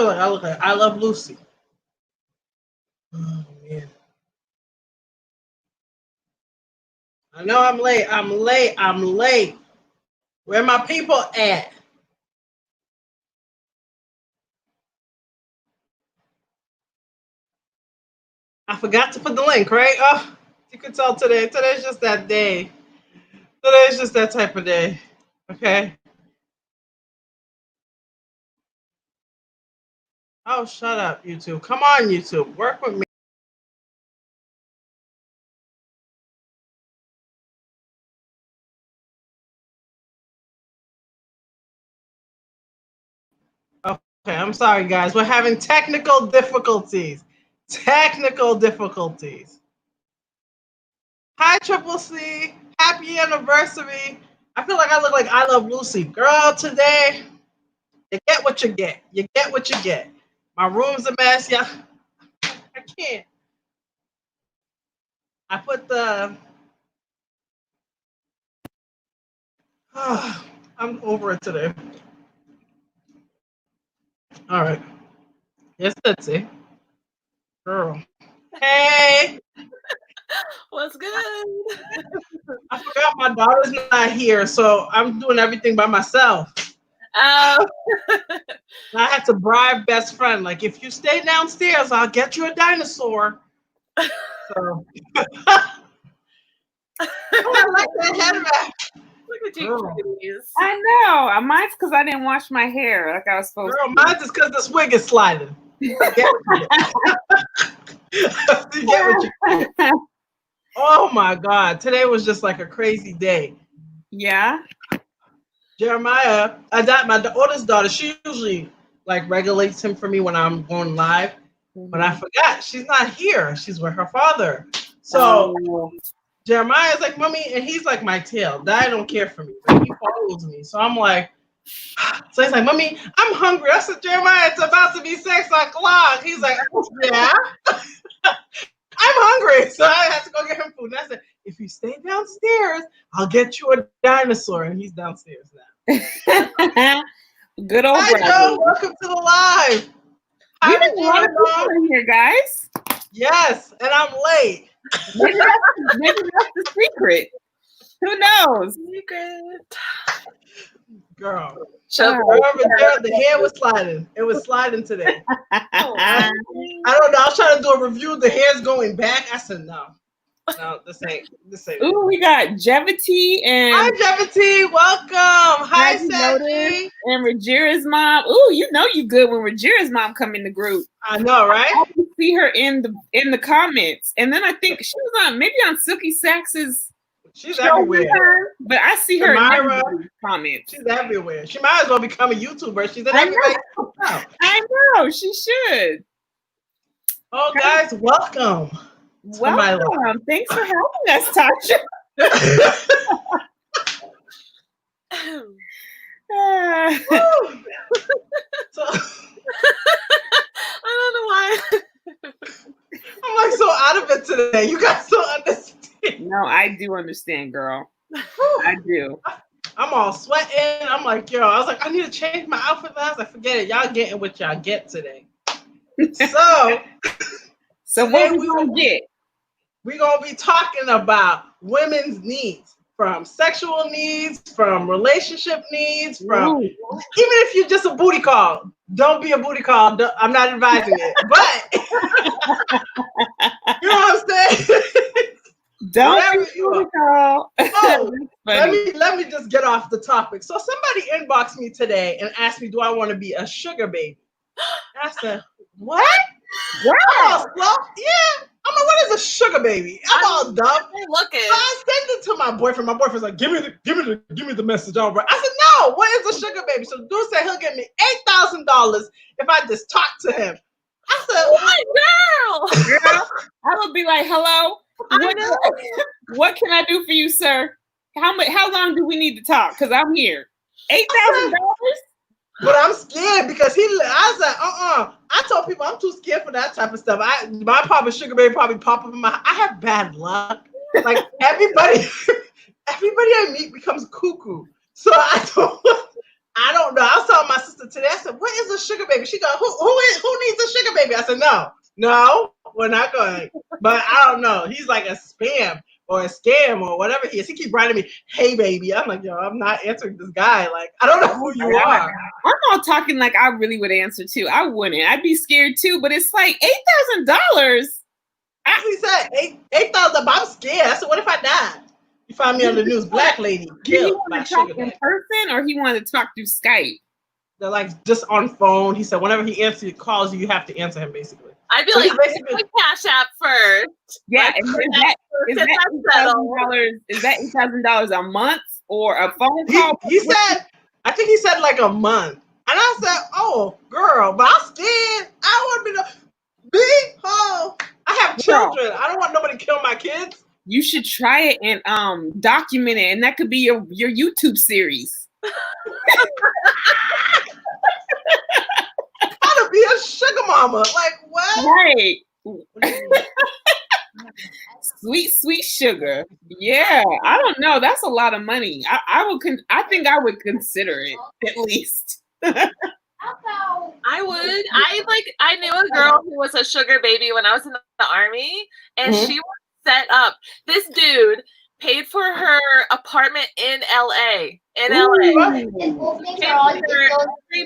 feel like I look like I Love Lucy. Oh man. I know I'm late. I'm late. I'm late. Where my people at? I forgot to put the link, right? Oh, you can tell today. Today's just that day. Today's just that type of day. Okay. Oh, shut up, YouTube. Come on, YouTube. Work with me. Okay, I'm sorry, guys. We're having technical difficulties. Technical difficulties. Hi, Triple C. Happy anniversary. I feel like I look like I Love Lucy. Girl, today, you get what you get. You get what you get. My room's a mess. Yeah, I can't. I put the... I'm over it today. All right. Yes, that's it. Girl. Hey. What's good? I forgot my daughter's not here, so I'm doing everything by myself. Oh. I had to bribe best friend. Like, if you stay downstairs, I'll get you a dinosaur. So I like that headband. Look at you, cuties. I know. Mine's because I didn't wash my hair like I was supposed Girl, to. mine's just because this wig is sliding. You get what you get. Oh my God. Today was just like a crazy day. Yeah. Jeremiah, my oldest daughter, she usually like regulates him for me when I'm going live. But I forgot she's not here. She's with her father. So Jeremiah's like, Mommy, and he's like my tail. Dad don't care for me. Like, he follows me. So I'm like, so he's like, Mommy, I'm hungry. I said, Jeremiah, it's about to be 6 o'clock. He's like, yeah. I'm hungry. So I had to go get him food. And I said, if you stay downstairs, I'll get you a dinosaur. And he's downstairs now. Good old Hi, Joe. Welcome to the live. We have a lot of people in here, guys. Yes, and I'm late. Maybe that's the secret. Who knows? Secret. Girl. Oh, The hair was sliding. It was sliding today. I Oh, don't know. I was trying to do a review. The hair's going back. I said, no, this ain't. Ooh, we got Jevity and hi, Jevity. Welcome. Hi, Sandy. and Rajira's mom. Ooh, you know you good when Rajira's mom come in the group. I know, right? I can see her in the comments, and then I think she was on Silky Sax's. She's everywhere. But I see her in the comments. She's everywhere. She might as well become a YouTuber. She's in everybody's house. I know she should. Oh, guys, welcome. Welcome. Thanks for having us, Tasha. So, I don't know why. I'm like so out of it today. You guys don't understand. No, I do understand, girl. I do. I'm all sweating. I'm like, yo, I was like, I need to change my outfit. I was like, forget it. Y'all getting what y'all get today. So what we gonna get? We're gonna be talking about women's needs, from sexual needs, from relationship needs, from even if you're just a booty call, don't be a booty call. I'm not advising it, but you know what I'm saying? Don't be a booty call. Oh, let me just get off the topic. So somebody inboxed me today and asked me, do I want to be a sugar baby? And I said, what? Wow. Yeah. I'm like, what is a sugar baby? I'm all dumb. Looking. So I sent it to my boyfriend. My boyfriend's like, give me the message. All right. I said, no, what is a sugar baby? So the dude said he'll give me $8,000 if I just talk to him. I said, what, girl? I would be like, hello. What can I do for you, sir? How long do we need to talk? Because I'm here. $8,000? But I'm scared because I was like, I told people I'm too scared for that type of stuff. My Papa Sugar Baby probably pop up in my. I have bad luck. Like everybody I meet becomes cuckoo. So I don't. I don't know. I was telling my sister today. I said, "What is a sugar baby?" She goes, "Who needs a sugar baby?" I said, "No, we're not going." But I don't know. He's like a spam or a scam or whatever he is. He keep writing me, "Hey baby." I'm like, yo, I'm not answering this guy. Like, I don't know who you are. I'm all talking like I really would answer too. I wouldn't. I'd be scared too. But it's like $8,000. He said $8,000. I'm scared. I said, what if I die? You find me on the news, black lady Did he killed by want to talk sugar in daddy. person or he wanted to talk through Skype? They're like just on phone. He said whenever he calls you, you have to answer him basically. I'd be So like, he's basically Cash App first. Yeah, Like, and is that $8,000? Is that $8,000 a month or a phone call? he said, I think he said like a month. And I said, oh, girl, but I'm scared. I want to be the big hole. I have children. I don't want nobody to kill my kids. You should try it and document it, and that could be your YouTube series. How to be a sugar mama? Like what? Right. Sweet sugar. Yeah, I don't know. That's a lot of money. I think I would consider it at least. I would. I knew a girl who was a sugar baby when I was in the army, and she was set up. This dude paid for her apartment in LA. In LA. Every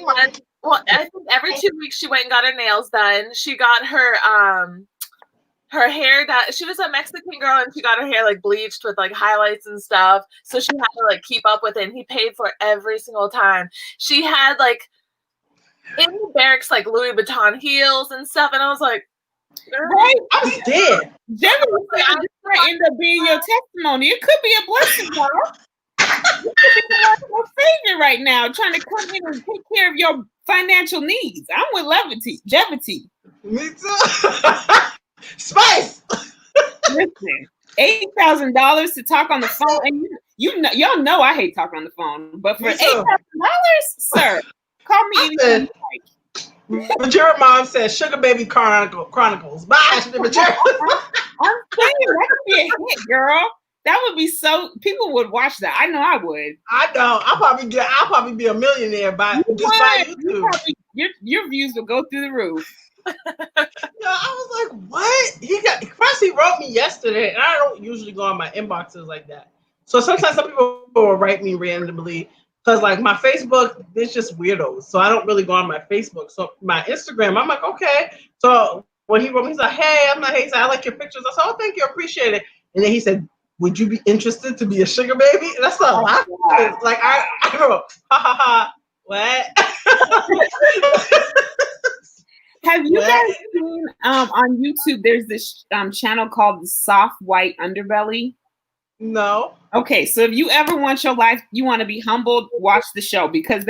month. Well, I think every 2 weeks she went and got her nails done. She got her hair that she was a Mexican girl and she got her hair like bleached with like highlights and stuff. So she had to like keep up with it. And he paid for every single time. She had like in the barracks like Louis Vuitton heels and stuff. And I was like, right? I'm scared. Generally, might end up being your testimony. It could be a blessing, girl. You could be your favorite right now, trying to come in and take care of your financial needs. I'm with levity. Me too. Spice. Listen, $8,000 to talk on the phone, and y'all know I hate talking on the phone. But for $8,000, sir, call me anytime you like. But your mom said Sugar Baby Chronicles. Bye. I'm saying that could be a hit, girl. That would be so. People would watch that. I know I would. I know. I'll probably be a millionaire by YouTube. Your views will go through the roof. I was like, what? He wrote me yesterday, and I don't usually go on my inboxes like that. So sometimes some people will write me randomly because like my Facebook, it's just weirdos. So I don't really go on my Facebook. So my Instagram, I'm like, okay. So when he wrote me, he's like, hey, I'm like, hey, I like your pictures. I said, oh, thank you, appreciate it. And then he said, would you be interested to be a sugar baby? And that's not laughing. Like I go, ha ha ha, what? Have you guys seen on YouTube? There's this channel called the Soft White Underbelly. No. Okay, so if you ever want your life, you want to be humbled, watch the show because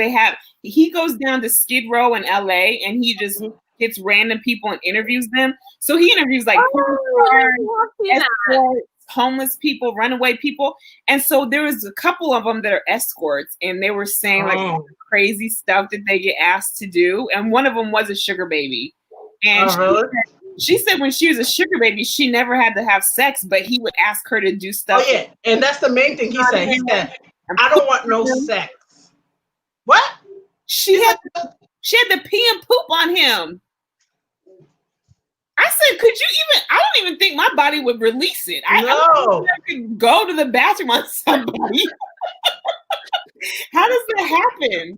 he goes down to Skid Row in LA and he just gets random people and interviews them. So he interviews like homeless people, runaway people. And so there was a couple of them that are escorts and they were saying like crazy stuff that they get asked to do. And one of them was a sugar baby. And she said when she was a sugar baby, she never had to have sex, but he would ask her to do stuff. Oh yeah, and that's the main thing he said. He said, I don't want no sex. What? She had to pee and poop on him. I said, could you even? I don't even think my body would release it. I don't think I could go to the bathroom on somebody. How does that happen?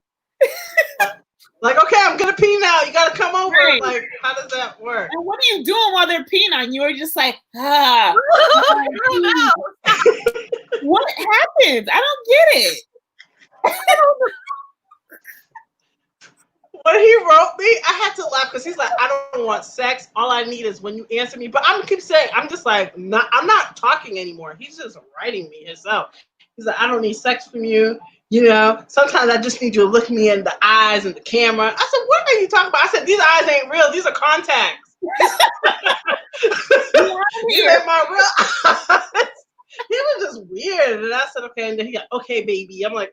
Like, okay, I'm gonna pee now. You gotta come over. Right. Like, how does that work? And what are you doing while they're peeing on you? You're just like, what happens? I don't get it. When he wrote me, I had to laugh because he's like, I don't want sex. All I need is when you answer me. But I'm keep saying, I'm just like, I'm not talking anymore. He's just writing me himself. He's like, I don't need sex from you. You know, sometimes I just need you to look me in the eyes and the camera. I said, what are you talking about? I said, these eyes ain't real. These are contacts. These ain't my real eyes. He was just weird. And I said, okay. And then he got, okay, baby. I'm like,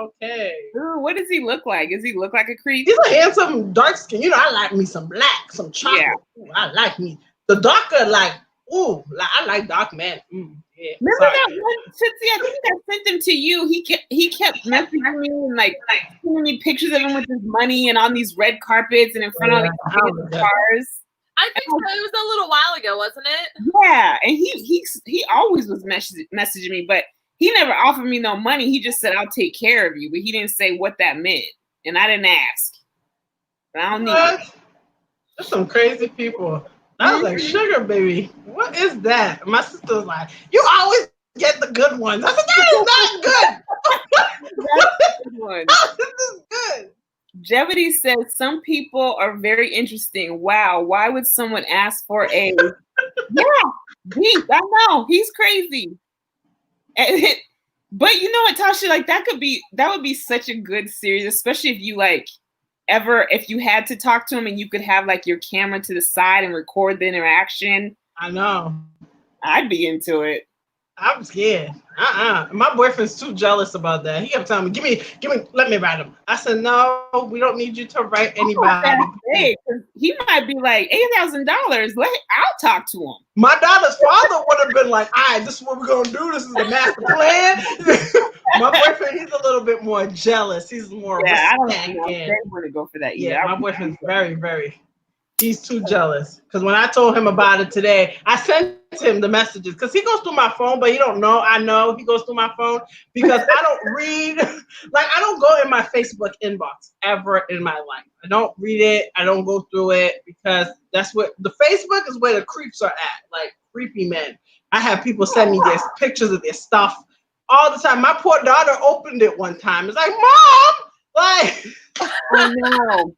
okay. Ooh, what does he look like? Does he look like a creep? He's a handsome, dark skin. You know, I like me some black, some chocolate. Yeah. Ooh, I like me. The darker, like, Ooh, I like dark men. Yeah, remember that one, Tootsie? I think I sent them to you. He kept messaging me and like sending me pictures of him with his money and on these red carpets and in front of these cars. I think so. It was a little while ago, wasn't it? Yeah, and he always was messaging me, but he never offered me no money. He just said, "I'll take care of you," but he didn't say what that meant, and I didn't ask. But I don't need it. There's some crazy people. I was like, sugar baby, what is that? My sister was like, you always get the good ones. I said, that is not good. That's a good one. This is good. Jevity says, some people are very interesting. Wow, why would someone ask for a... Yeah, deep, I know, he's crazy. But you know what, Tasha, like that would be such a good series, especially if you like, if you had to talk to him and you could have like your camera to the side and record the interaction. I know. I'd be into it. I'm scared. My boyfriend's too jealous about that. He kept telling me, give me, let me write him. I said, no, we don't need you to write anybody. He might be like $8,000. I'll talk to him. My daughter's father would have been like, all right, this is what we're going to do. This is the master plan. My boyfriend, he's a little bit more jealous. He's more I don't know. They want to go for that. Yeah, my boyfriend's very, very, he's too jealous. Because when I told him about it today, I sent him the messages because he goes through my phone, but he don't know. I know he goes through my phone because I don't read, like I don't go in my Facebook inbox ever in my life. I don't read it. I don't go through it because that's what the Facebook is where the creeps are at, like creepy men. I have people send me their pictures of their stuff all the time. My poor daughter opened it one time. It's like, Mom, like, I know.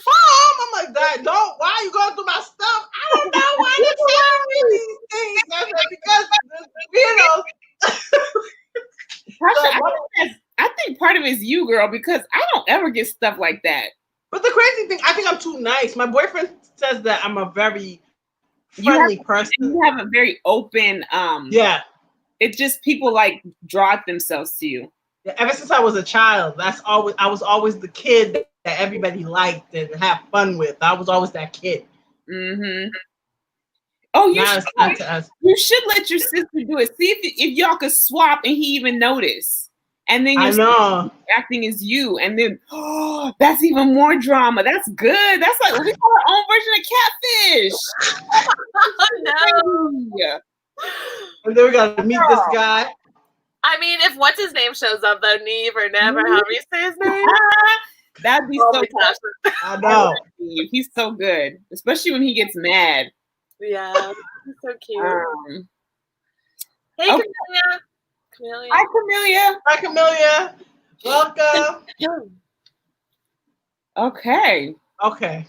Mom, I'm like, Dad, why are you going through my stuff? I don't know why you're telling me these things. I said, because, you know. I think part of it is you, girl, because I don't ever get stuff like that. But the crazy thing, I think I'm too nice. My boyfriend says that I'm a very friendly person. You have a very open, yeah. It's just people like draw themselves to you. Yeah, ever since I was a child, I was always the kid that everybody liked and have fun with. I was always that kid. Mm-hmm. Oh, you should let your sister do it. See if y'all could swap and he even notice. And then you're acting as you, and then that's even more drama. That's good. That's like we call our own version of catfish. No. And then we gotta meet this guy. I mean, if what's his name shows up though, Neve or Never, however you say his name. That'd be so good. I know. He's so good. Especially when he gets mad. Yeah. He's so cute. Hey, okay. Camellia. Hi, Camellia. Hi, Camellia. Welcome. Okay.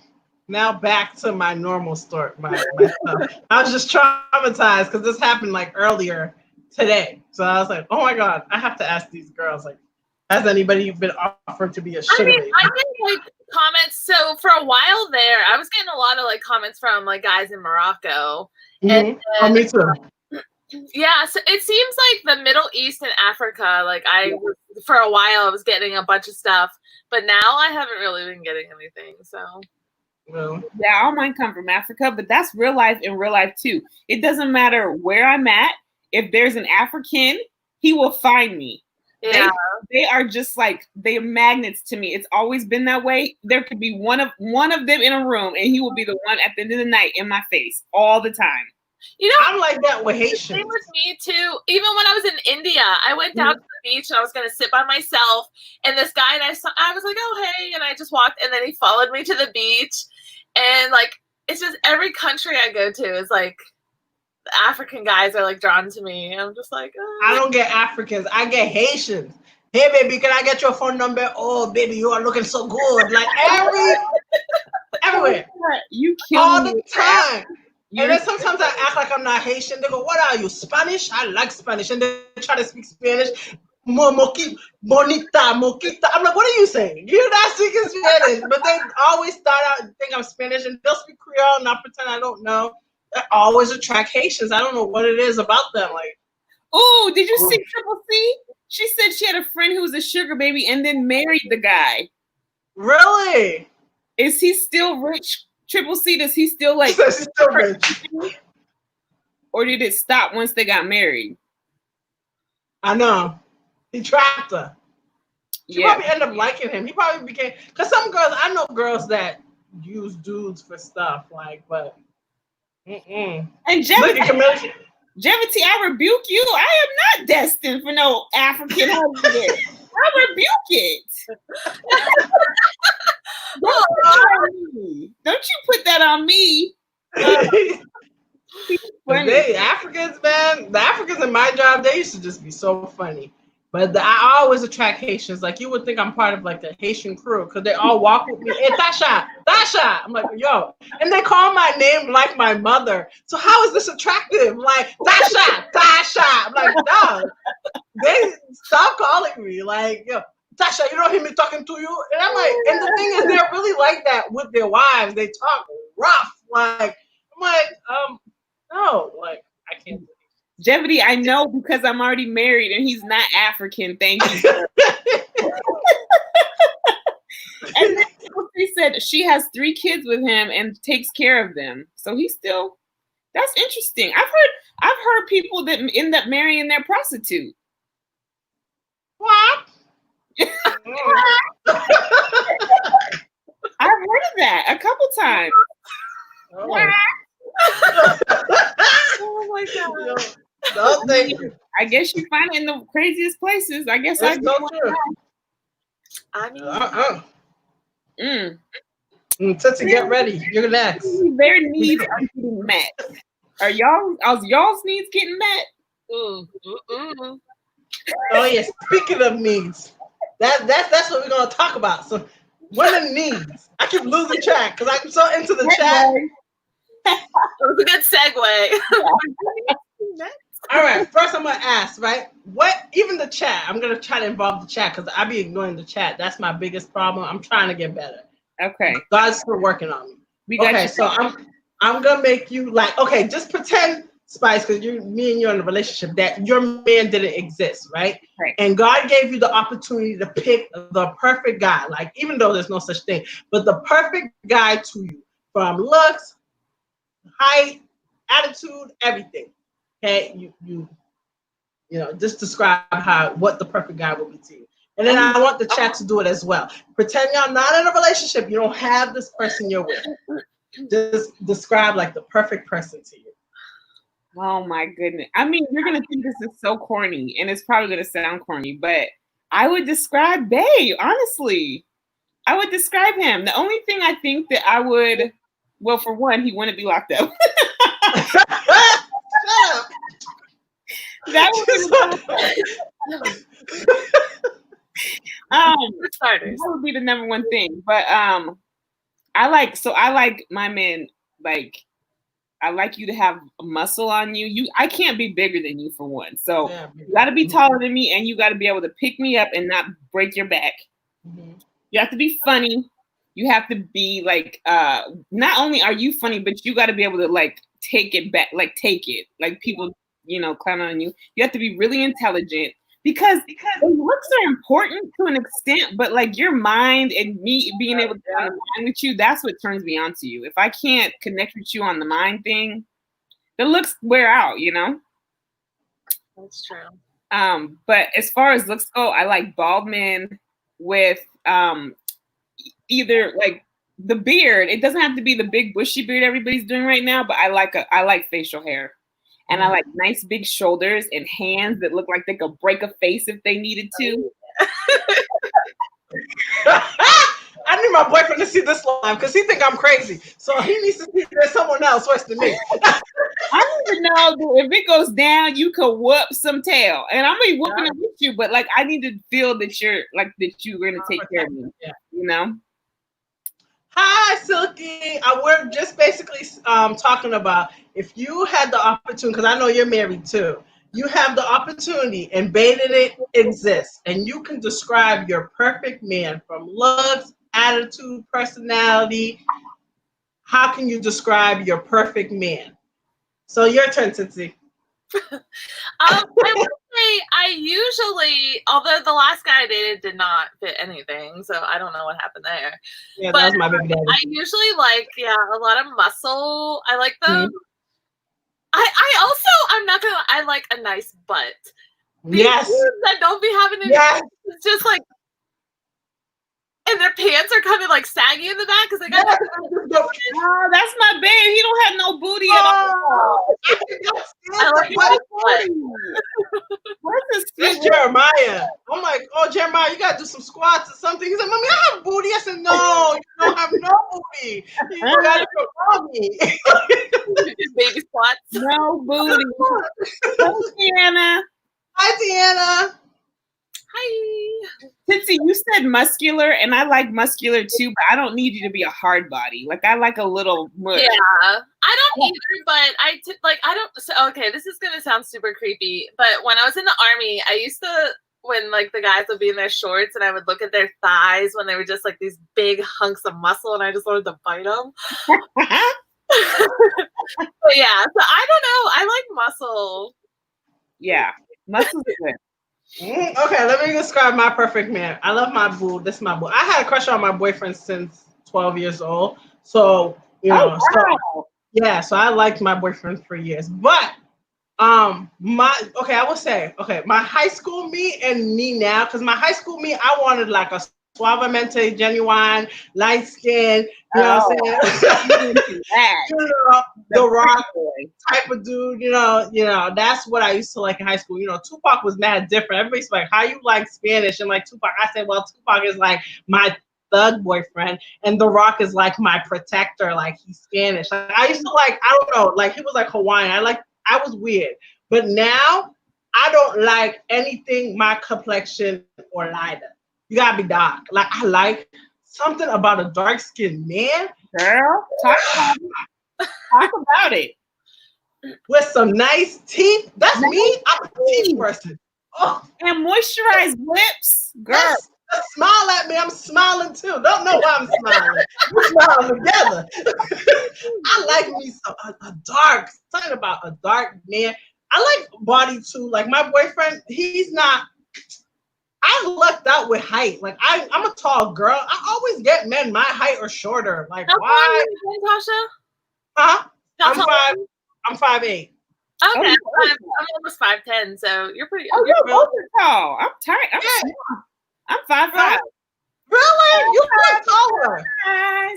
Now back to my normal story. My stuff. I was just traumatized because this happened like earlier today. So I was like, oh my God, I have to ask these girls, like, has anybody been offered to be a sugar baby? I get like comments. So for a while there, I was getting a lot of like comments from like guys in Morocco. Mm-hmm. And me too. Yeah, so it seems like the Middle East and Africa, like for a while I was getting a bunch of stuff, but now I haven't really been getting anything, so. Well. Yeah, all mine come from Africa, but that's real life in real life too. It doesn't matter where I'm at. If there's an African, he will find me. Yeah. They are just like, they're magnets to me. It's always been that way. There could be one of them in a room and he will be the one at the end of the night in my face all the time. You know, I'm like that with Haitians. Same with me too. Even when I was in India, I went down to the beach and I was going to sit by myself. And this guy and I was like, oh, hey. And I just walked and then he followed me to the beach. And like, it's just every country I go to is like, the African guys are like drawn to me. I'm just like, oh. I don't get Africans. I get Haitians. Hey, baby, can I get your phone number? Oh, baby, you are looking so good. Like everywhere. You kill all me the time. And then sometimes I act like I'm not Haitian. They go, what are you, Spanish? I like Spanish. And they try to speak Spanish. Bonita, moquita. I'm like, what are you saying? You're not speaking Spanish. But they always start out and think I'm Spanish. And they'll speak Creole and I'll pretend I don't know. They always attract Haitians. I don't know what it is about them. Like, oh, did you see Triple C? She said she had a friend who was a sugar baby and then married the guy. Really? Is he still rich? Triple C, does he still like? She's still rich. Or did it stop once they got married? I know. He trapped her. She probably ended up liking him. He probably became, because some girls, I know girls that use dudes for stuff, like, but And Jevity, I rebuke you. I am not destined for no African husband. I rebuke it. Don't you put that on me. They Africans, man. The Africans in my job, they used to just be so funny. But I always attract Haitians. Like, you would think I'm part of like the Haitian crew because they all walk with me. Hey, Tasha. I'm like, yo. And they call my name like my mother. So how is this attractive? Like, Tasha. I'm like, no. They stop calling me. Like, yo, Tasha, you don't hear me talking to you? And I'm like, and the thing is, they're really like that with their wives. They talk rough. Like, I'm like, no, like, I can't do it. Jevity, I know because I'm already married and he's not African. Thank you. And then she said she has 3 kids with him and takes care of them. So he's still, that's interesting. I've heard people that end up marrying their prostitute. What? I've heard of that a couple times. Oh my God. No, thank you. I guess you find it in the craziest places. I guess that's so true. I mean, Tootsie, get ready. You're next. Their needs are getting met. Are y'all's needs getting met? Oh yeah. Speaking of needs, that's what we're gonna talk about. So, what are needs? I keep losing track because I'm so into the chat. It was a good segue. All right, first I'm gonna ask, right? Even the chat, I'm gonna try to involve the chat because I be ignoring the chat. That's my biggest problem. I'm trying to get better. Okay. God's still working on me. Okay, so I'm gonna make you like, okay, just pretend, Spice, because me and you're in a relationship, that your man didn't exist, right? Right. And God gave you the opportunity to pick the perfect guy, like, even though there's no such thing, but the perfect guy to you, from looks, height, attitude, everything. Okay, you know, just describe what the perfect guy will be to you. And then I want the chat to do it as well. Pretend y'all not in a relationship. You don't have this person you're with. Just describe like the perfect person to you. Oh my goodness. I mean, you're gonna think this is so corny, and it's probably gonna sound corny, but I would describe Bay, honestly. I would describe him. The only thing I think that I would, well, for one, he wouldn't be locked up. That would be the number one thing. But I like my men, like, I like you to have muscle on you. I can't be bigger than you, for one. So you got to be taller than me, and you got to be able to pick me up and not break your back. Mm-hmm. You have to be funny. You have to be like, not only are you funny, but you got to be able to like take it back, like take it, like people, you know, clown on you. You have to be really intelligent because looks are important to an extent, but like your mind and me being able to be on the mind with you, that's what turns me on to you. If I can't connect with you on the mind thing, the looks wear out, you know? That's true. But as far as looks go, I like bald men with either like the beard. It doesn't have to be the big bushy beard everybody's doing right now, but I like facial hair. And I like nice big shoulders and hands that look like they could break a face if they needed to. I need my boyfriend to see this live because he think I'm crazy. So he needs to see there's someone else worse than me. I need to know that if it goes down, you could whoop some tail. And I'm gonna be whooping it with you, but like I need to feel that you're gonna take care of me. Yeah. You know? Hi, Silky. We're just basically talking about if you had the opportunity, because I know you're married too. You have the opportunity and Bay didn't exist, and you can describe your perfect man from looks, attitude, personality. How can you describe your perfect man? So your turn, Tootsie. I would say I usually, although the last guy I dated did not fit anything, so I don't know what happened there. Yeah, but that was my baby daddy. I usually like, a lot of muscle. I like them. I'm not gonna. I like a nice butt. These Yes. dudes that don't be having any. Yes. It's just like, and their pants are kind of like saggy in the back because they got. Oh, that's my babe. He don't have no booty at all. I like What? Where's this? That's Jeremiah. I'm like, oh, Jeremiah, you gotta do some squats or something. He said, Mommy, I have booty. I said, no, you don't have no booty. You gotta go me. Baby squats. No booty. Hey, Deanna. Hi, Deanna. Hi. Titsy, you said muscular, and I like muscular too, but I don't need you to be a hard body. Like, I like a little mush. Yeah, I don't either, but I don't. So, okay, this is gonna sound super creepy, but when I was in the army, I used to, when like the guys would be in their shorts, and I would look at their thighs when they were just like these big hunks of muscle, and I just wanted to bite them. But yeah, so I don't know. I like muscle. Yeah, muscles are good. Okay, let me describe my perfect man. I love my boo. This is my boo. I had a crush on my boyfriend since 12 years old. So, you know, so I liked my boyfriend for years. But I will say, my high school me and me now, because my high school me, I wanted like a suavemente, genuine, light skin, you know what I'm saying? The Rock type of dude, you know, that's what I used to like in high school. You know, Tupac was mad different. Everybody's like, how you like Spanish and like Tupac? I said, well, Tupac is like my thug boyfriend, and The Rock is like my protector, like he's Spanish. Like, I used to like, I don't know, like he was like Hawaiian. I was weird. But now I don't like anything my complexion or lighter. You gotta be dark. Like I like something about a dark-skinned man. Girl, talk about it. With some nice teeth. That's me. I'm a teeth person. Oh. And moisturized lips. Girl. Just smile at me. I'm smiling too. Don't know why I'm smiling. We're smiling together. I like me a dark, something about a dark man. I like body too. Like my boyfriend, he's not. I lucked out with height. Like I'm a tall girl. I always get men my height or shorter. Like how why? Tall are you, Tasha? Huh? I'm 5'8". Okay, Oh, I'm almost 5'10", so you're pretty. Oh, you're both tall. I'm tired. I'm 5'5". Really? You look taller. I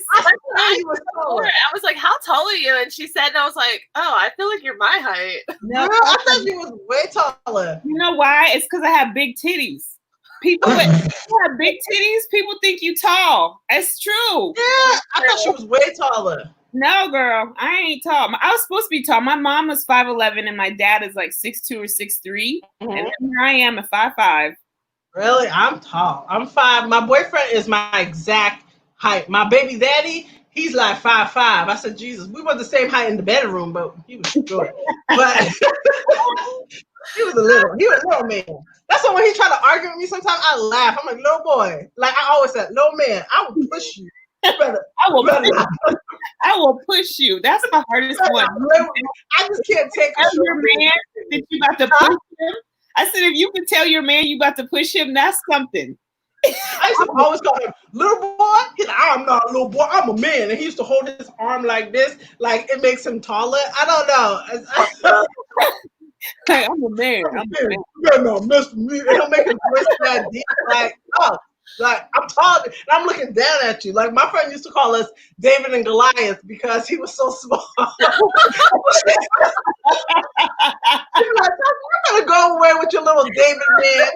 was like, how tall are you? And she said, and I was like, oh, I feel like you're my height. No, I thought you was way taller. You know why? It's because I have big titties. People that have big titties, people think you tall. It's true. Yeah, I thought she was way taller. No, girl, I ain't tall. I was supposed to be tall. My mom was 5'11", and my dad is like 6'2" or 6'3", and then here I am at 5'5". Really? I'm tall. I'm 5. My boyfriend is my exact height. My baby daddy, he's like 5'5". I said, Jesus, we were the same height in the bedroom, but he was short. But he was a little man. That's why when he tried to argue with me, sometimes I laugh. I'm like, little boy. Like I always said, little man, I will push you. I will push you. That's the hardest one. I just can't take your man that you about to push him. I said, if you can tell your man you about to push him, that's something. I used to always call him little boy. He's like, I'm not a little boy, I'm a man. And he used to hold his arm like this, like it makes him taller. I don't know. Hey, I'm a man. You better not mess with me. And he'll make his voice that deep, like, oh. Like I'm tall, and I'm looking down at you. Like my friend used to call us David and Goliath because he was so small. You're like, you're gonna go away with your little David man.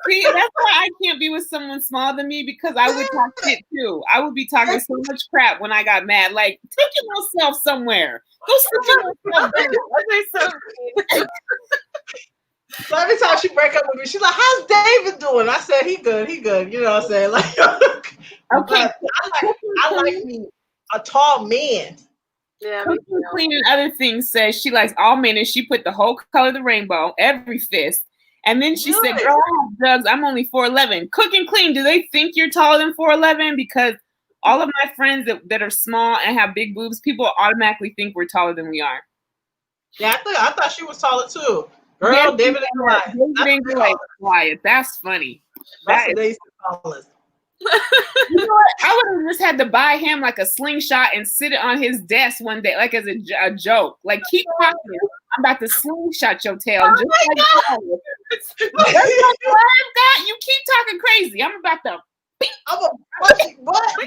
See, that's why I can't be with someone smaller than me because I would talk shit too. I would be talking so much crap when I got mad. Like, take yourself somewhere. Go sit yourself down. So every time she break up with me, she's like, "How's David doing?" I said, "He good. You know what I'm saying?" Like, okay, I like me a tall man. Yeah. Clean and other things says she likes all men, and she put the whole color of the rainbow, every fist. And then she said, "Girl, I have drugs. I'm only 4'11". Cook and clean. Do they think you're taller than 4'11"? Because all of my friends that are small and have big boobs, people automatically think we're taller than we are. Yeah, I thought she was taller too. Girl, yeah, David and Goliath. That's funny. That's the tallest. You know what? I would have just had to buy him like a slingshot and sit it on his desk one day, like as a joke. Like, keep talking. I'm about to slingshot your tail. Just like that. You keep talking crazy. I'm about to. What?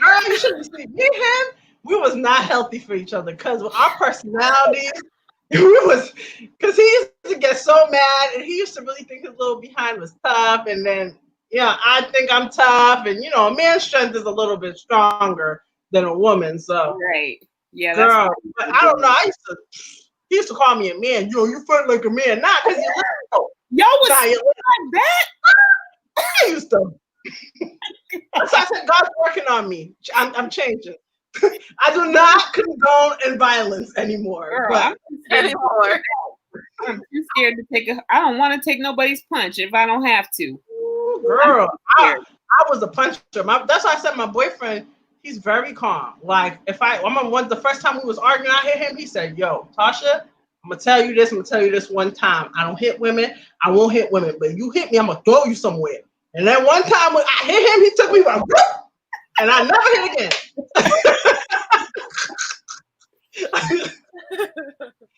Girl, you should have seen me and him. We was not healthy for each other because our personalities. Because he used to get so mad, and he used to really think his little behind was tough, and then I think I'm tough, and a man's strength is a little bit stronger than a woman. So right, yeah, girl, but I don't know. He used to call me a man. You fight like a man, not because you little. Was like that. I used to. So I said, God's working on me. I'm changing. I do not condone in violence anymore. Girl, I'm too scared to take I don't want to take nobody's punch if I don't have to. Girl, I was a puncher. That's why I said my boyfriend, he's very calm. Like, the first time we was arguing, I hit him, he said, yo, Tasha, I'm going to tell you this one time. I don't hit women. I won't hit women. But you hit me, I'm going to throw you somewhere. And then one time when I hit him, he took me by and I never hit again.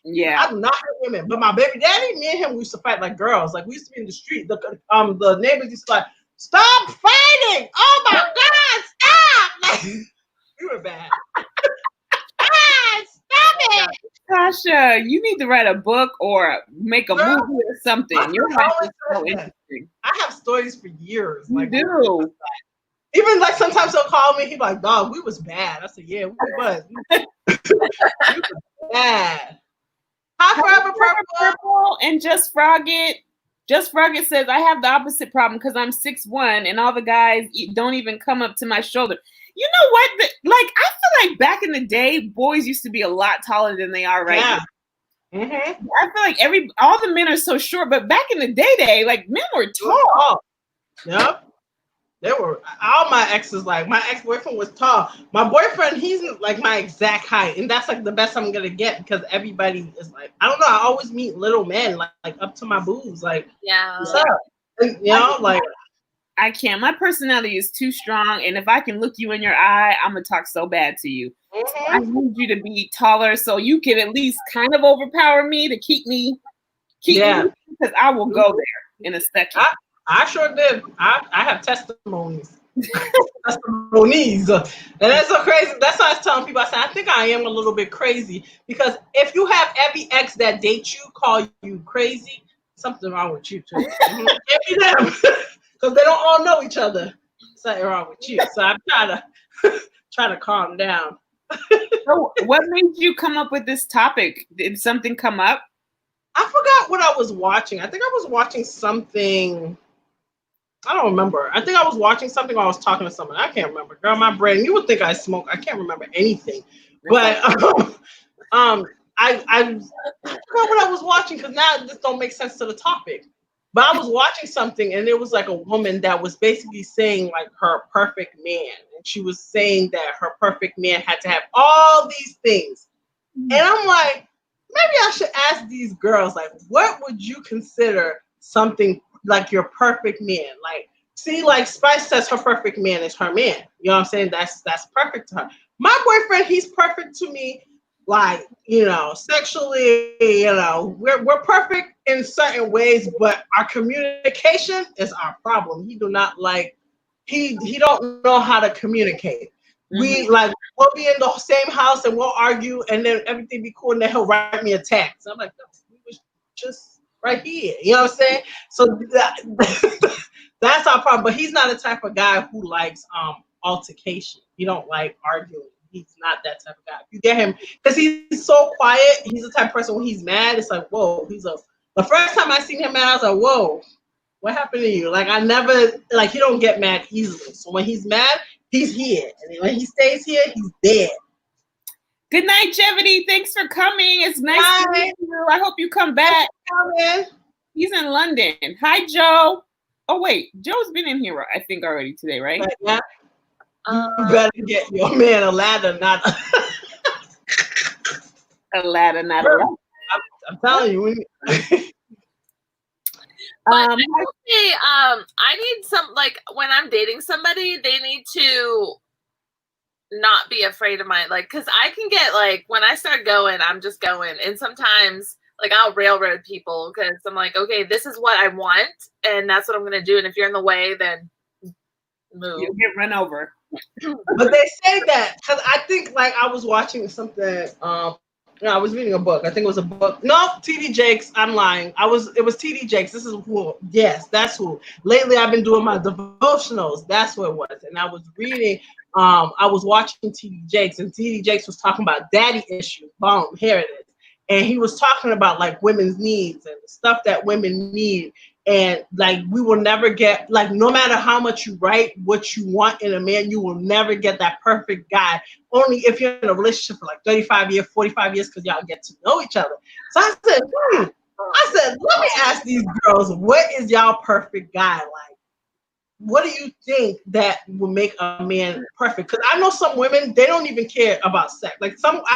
Yeah, I do not hit women, but my baby daddy, me and him, we used to fight like girls. Like, we used to be in the street. The neighbors used to like, stop fighting! Oh my God, stop! Like, we were bad. Stop it! Tasha, you need to write a book or make a movie or something. Your life is so interesting. I have stories for years. You do. Even like sometimes he'll call me, he'll be like, dog, we was bad. I said, yeah, we was. We was bad. Hi, Forever Purple. And Just Frogget. Just Frogget says, I have the opposite problem because I'm 6'1" and all the guys don't even come up to my shoulder. You know what? I feel like back in the day, boys used to be a lot taller than they are right now. Mm-hmm. I feel like all the men are so short, but back in the day, like, men were tall. Yep. They were all my exes. Like, my ex-boyfriend was tall. My boyfriend, he's like my exact height, and that's like the best I'm gonna get because everybody is like, I don't know. I always meet little men like up to my boobs. Like, what's up? And, like. I can't. My personality is too strong, and if I can look you in your eye, I'm gonna talk so bad to you. Mm-hmm. I need you to be taller so you can at least kind of overpower me to keep me, because I will go there in a second. I sure did. I have testimonies. Testimonies. And that's so crazy. That's why I was telling people, I said, I think I am a little bit crazy because if you have every ex that dates you call you crazy, something wrong with you too. Maybe them. Because they don't all know each other. Something wrong with you. So I'm trying to calm down. So what made you come up with this topic? Did something come up? I forgot what I was watching. I think I was watching something. I don't remember. I think I was watching something or I was talking to someone. I can't remember. Girl, my brain, you would think I smoke. I can't remember anything. But I forgot what I was watching because now this don't make sense to the topic. But I was watching something and there was like a woman that was basically saying like her perfect man. And she was saying that her perfect man had to have all these things. And I'm like, maybe I should ask these girls, like, what would you consider something like your perfect man? Like, see, like Spice says her perfect man is her man. You know what I'm saying? That's perfect to her. My boyfriend, he's perfect to me. Like, sexually, we're perfect in certain ways, but our communication is our problem. He do not he don't know how to communicate. Mm-hmm. We'll be in the same house and we'll argue and then everything be cool and then he'll write me a text. I'm like, no, we was just right here. You know what I'm saying? So that's our problem. But he's not the type of guy who likes altercation. He don't like arguing. He's not that type of guy. You get him because he's so quiet. He's the type of person when he's mad, it's like, whoa. The first time I seen him mad, I was like, whoa, what happened to you? Like, I never, like, he don't get mad easily. So when he's mad, he's here. And when he stays here, he's dead. Good night, Jevity. Thanks for coming. It's nice to meet you. I hope you come back. He's in London. Hi, Joe. Oh, wait. Joe's been in here, I think, already today, right? Yeah. You better get your man a ladder, not a ladder, not a ladder. I'm telling you. I will say, I need some, like, when I'm dating somebody, they need to not be afraid of because I can get when I start going, I'm just going, and sometimes I'll railroad people because I'm like, okay, this is what I want, and that's what I'm gonna do, and if you're in the way, then move. You'll get run over. But they say that because I think I was watching something. I was reading a book. I think it was a book. No, TD Jakes. I'm lying. It was TD Jakes. This is who. Yes, that's who. Lately, I've been doing my devotionals. That's what it was. And I was reading. I was watching TD Jakes, and TD Jakes was talking about daddy issues. Boom, here it is. And he was talking about women's needs and the stuff that women need. And we will never get no matter how much you write what you want in a man, you will never get that perfect guy. Only if you're in a relationship for 35 years, 45 years, because y'all get to know each other. So I said, let me ask these girls, what is y'all perfect guy like? What do you think that will make a man perfect? Because I know some women, they don't even care about sex. I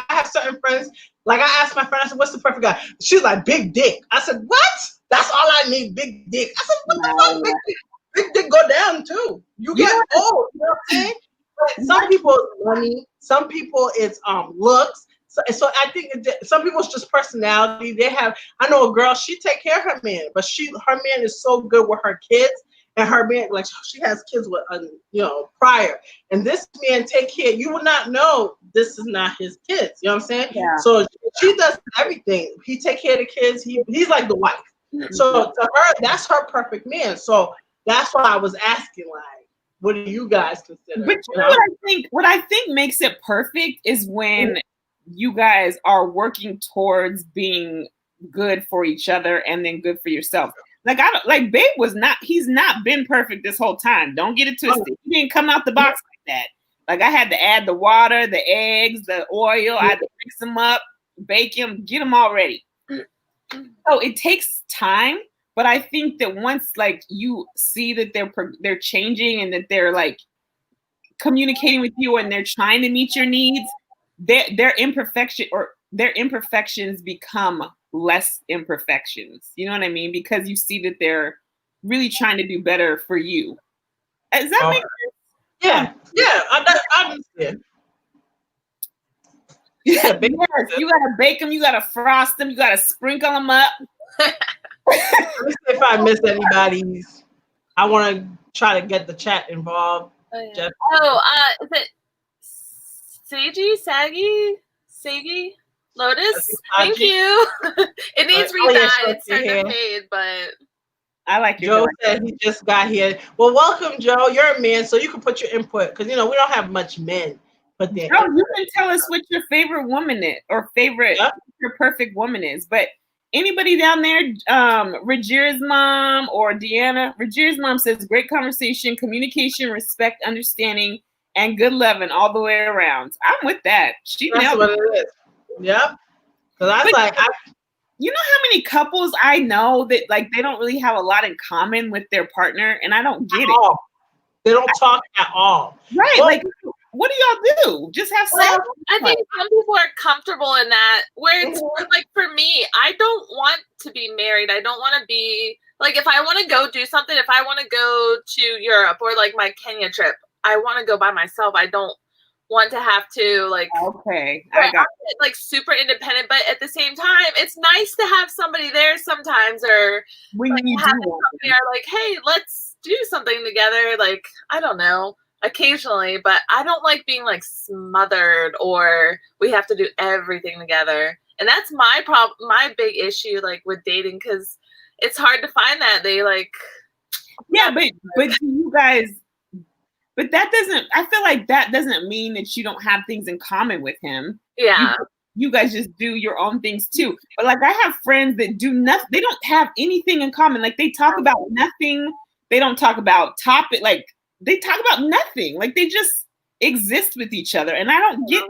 have certain friends, I asked my friend, I said, what's the perfect guy? She's like, big dick. I said, what? That's all I need, big dick. I said, what the fuck, big dick? Big dick go down too. You get old, you know what I'm saying? But some people it's money, some people it's looks. So I think some people it's just personality. I know a girl, she take care of her man, but her man is so good with her kids. And her man, she has kids with, prior. And this man take care. You will not know this is not his kids. You know what I'm saying? Yeah. So she does everything. He take care of the kids. He's like the wife. So to her, that's her perfect man. So that's why I was asking, what do you guys consider? But what I think makes it perfect is when you guys are working towards being good for each other and then good for yourself. Babe he's not been perfect this whole time. Don't get it twisted. He didn't come out the box like that. I had to add the water, the eggs, the oil. I had to mix them up, bake them, get them all ready. So it takes time, but I think that once you see that they're changing and that they're communicating with you and they're trying to meet your needs, their imperfections become less imperfections. You know what I mean? Because you see that they're really trying to do better for you. Does that make sense? Yeah. I understand. Yeah, you gotta bake them, you gotta frost them, you gotta sprinkle them up. Let me see if I missed anybody's. I want to try to get the chat involved. Is it Sagi? Lotus? Thank you. It needs redyed. It's turned fade, but I like you. Joe said he just got here. Well, welcome, Joe. You're a man, so you can put your input because we don't have much men. But Joe, you can tell us what your favorite woman is or your perfect woman is. But anybody down there, Rajir's mom or Deanna, Rajir's mom says great conversation, communication, respect, understanding, and good loving all the way around. I'm with that. That's what it is. Yep. Because you know how many couples I know that they don't really have a lot in common with their partner, and I don't get it. They don't talk at all. Right. Well, what do y'all do? Just have sex? I think some people are comfortable in that. Where it's for me, I don't want to be married. I don't want to be if I want to go do something. If I want to go to Europe or my Kenya trip, I want to go by myself. I don't want to have to okay, I got super independent, but at the same time it's nice to have somebody there sometimes, or when you have somebody are hey, let's do something together, I don't know, occasionally, but I don't like being smothered or we have to do everything together. And that's my problem, my big issue with dating, because it's hard to find that they but you guys. But that doesn't, I feel like that doesn't mean that you don't have things in common with him. Yeah. You guys just do your own things too. But I have friends that do nothing. They don't have anything in common. They talk about nothing. They don't talk about topic. They talk about nothing. They just exist with each other. And I don't get.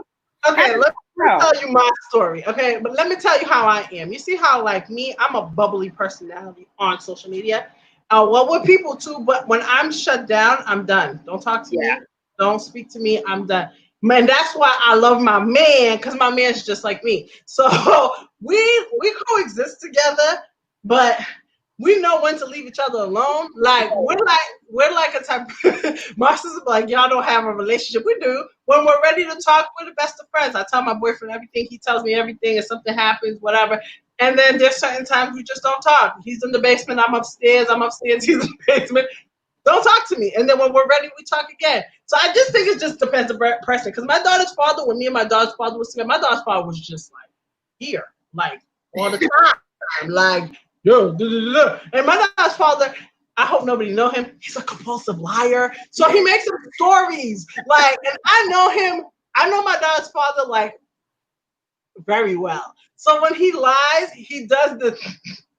Okay, let me tell you my story. Okay, but let me tell you how I am. You see how me, I'm a bubbly personality on social media. Well, with people too, but when I'm shut down, I'm done. Don't talk to me. Don't speak to me. I'm done. Man, that's why I love my man, because my man's just like me. So we coexist together, but we know when to leave each other alone. Like we're like a type. My sister's like, y'all don't have a relationship. We do. When we're ready to talk, we're the best of friends. I tell my boyfriend everything. He tells me everything. If something happens, whatever. And then there's certain times we just don't talk. He's in the basement. I'm upstairs. I'm upstairs. He's in the basement. Don't talk to me. And then when we're ready, we talk again. So I just think it just depends on the person. Because my daughter's father, when me and my daughter's father was together, my daughter's father was just like here, like all the time, like yo, and my dad's father, I hope nobody know him. He's a compulsive liar. So he makes up stories. Like, and I know him. I know my dad's father like very well. So when he lies, he does the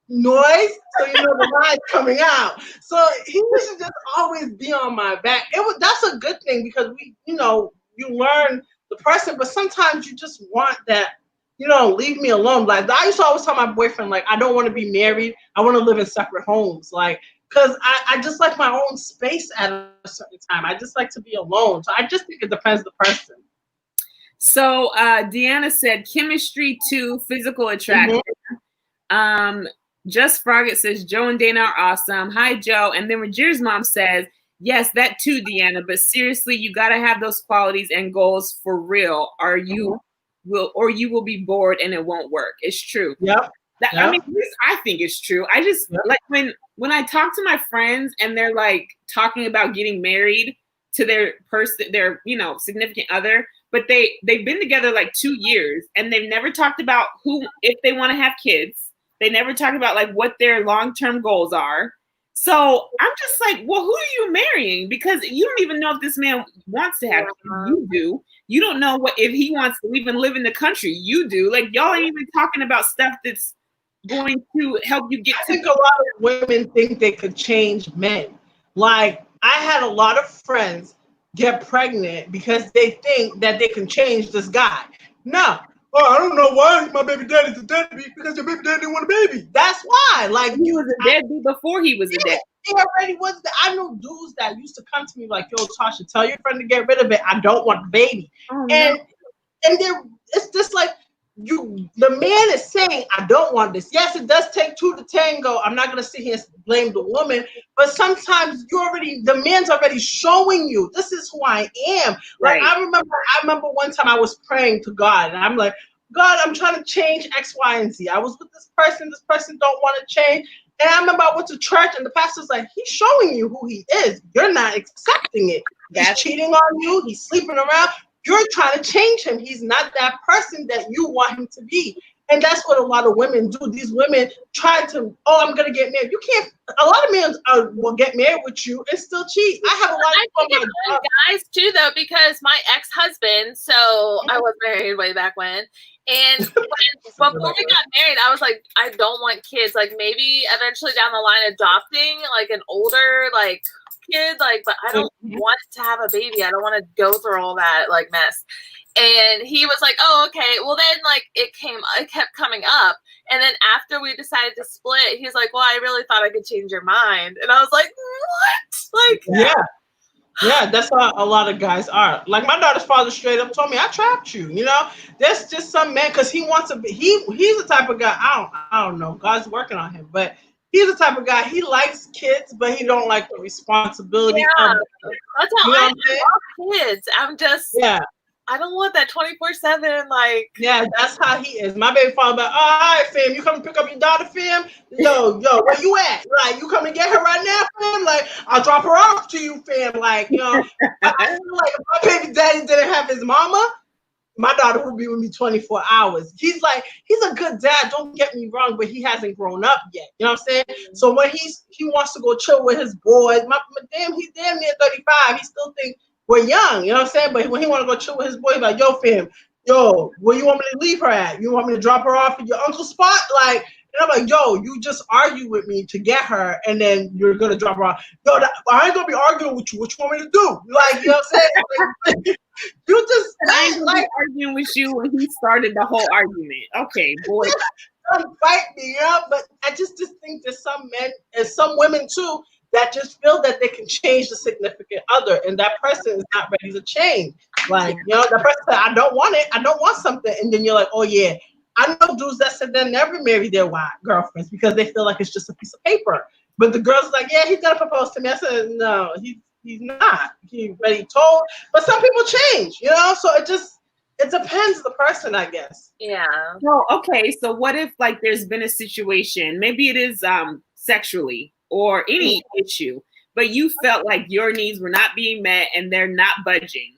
noise, so you know the lie's coming out. So he used to just always be on my back. That's a good thing because you learn the person, but sometimes you just want that. Leave me alone. Like I used to always tell my boyfriend, like, I don't want to be married. I want to live in separate homes. Like, because I just like my own space at a certain time. I just like to be alone. So I just think it depends on the person. So Deanna said chemistry to physical attraction. Mm-hmm. Just Frogget says Joe and Dana are awesome. Hi, Joe. And then Rajir's mom says, yes, that too, Deanna. But seriously, you got to have those qualities and goals for real. You will be bored and it won't work. It's true. Yep. I mean, I think it's true. I just like when I talk to my friends and they're like talking about getting married to their significant other, but they've been together like 2 years and they've never talked about if they want to have kids. They never talk about like what their long-term goals are. So I'm just like, well, who are you marrying? Because you don't even know if this man wants to have kids. You do. You don't know if he wants to even live in the country. You do. Like y'all ain't even talking about stuff that's going to help you get. I think a lot of women think they could change men. Like I had a lot of friends get pregnant because they think that they can change this guy. No. Oh, I don't know why my baby daddy's a deadbeat because your baby daddy didn't want a baby. That's why. Like he was a deadbeat before he was a deadbeat. He already was. I know dudes that used to come to me like, yo, Tasha, tell your friend to get rid of it. I don't want the baby. Oh, and it's just like the man is saying, I don't want this. Yes, it does take two to tango. I'm not gonna sit here and blame the woman, but sometimes the man's already showing you this is who I am. Like I remember one time I was praying to God and I'm like, God, I'm trying to change X, Y, and Z. I was with this person don't want to change. And I remember I went to church and the pastor's like, he's showing you who he is. You're not accepting it. He's cheating on you. He's sleeping around. You're trying to change him. He's not that person that you want him to be. And that's what a lot of women do. These women try to, I'm going to get married. You can't, a lot of men will get married with you and still cheat. I have a lot of guys too, though, because my ex-husband, so I was married way back when. And before we got married, I was like, I don't want kids. Like maybe eventually down the line adopting like an older, like kid, like, but I don't want to have a baby. I don't want to go through all that like mess. And he was like, oh, okay. Well, then like it kept coming up. And then after we decided to split, he's like, well, I really thought I could change your mind. And I was like, what? Like, yeah, that's how a lot of guys are. Like my daughter's father straight up told me, I trapped you. There's just some man, because he wants to be, he's the type of guy, I don't know, God's working on him, but he's the type of guy, he likes kids, but he don't like the responsibility of them. That's how I love kids. I'm just, I don't want that 24/7, like. Yeah, that's how he is. My baby father, all right, fam, you come pick up your daughter, fam? Yo, where you at? Like, you come and get her right now, fam? Like, I'll drop her off to you, fam. Like, I feel like if my baby daddy didn't have his mama, my daughter would be with me 24 hours. He's a good dad, don't get me wrong, but he hasn't grown up yet. You know what I'm saying? So when he wants to go chill with his boys, he's damn near 35. He still thinks we're young, you know what I'm saying? But when he want to go chill with his boys, like, yo, fam, where you want me to leave her at? You want me to drop her off at your uncle's spot? Like, and I'm like, yo, you just argue with me to get her, and then you're going to drop her off. Yo, I ain't going to be arguing with you. What you want me to do? Like, you know what I'm saying? Like, you just like arguing with you when he started the whole argument. Okay, boy. Don't fight me, But I just think there's some men and some women too that just feel that they can change the significant other, and that person is not ready to change. Like, that person said, I don't want it. I don't want something. And then you're like, oh yeah, I know dudes that said they never marry their girlfriends because they feel like it's just a piece of paper. But the girl's like, yeah, he's gonna propose to me. I said, no, he's not. He already told. But some people change, you know. So it depends the person, I guess. Yeah. No, okay. So what if like there's been a situation, maybe it is sexually or any issue, but you felt like your needs were not being met and they're not budging.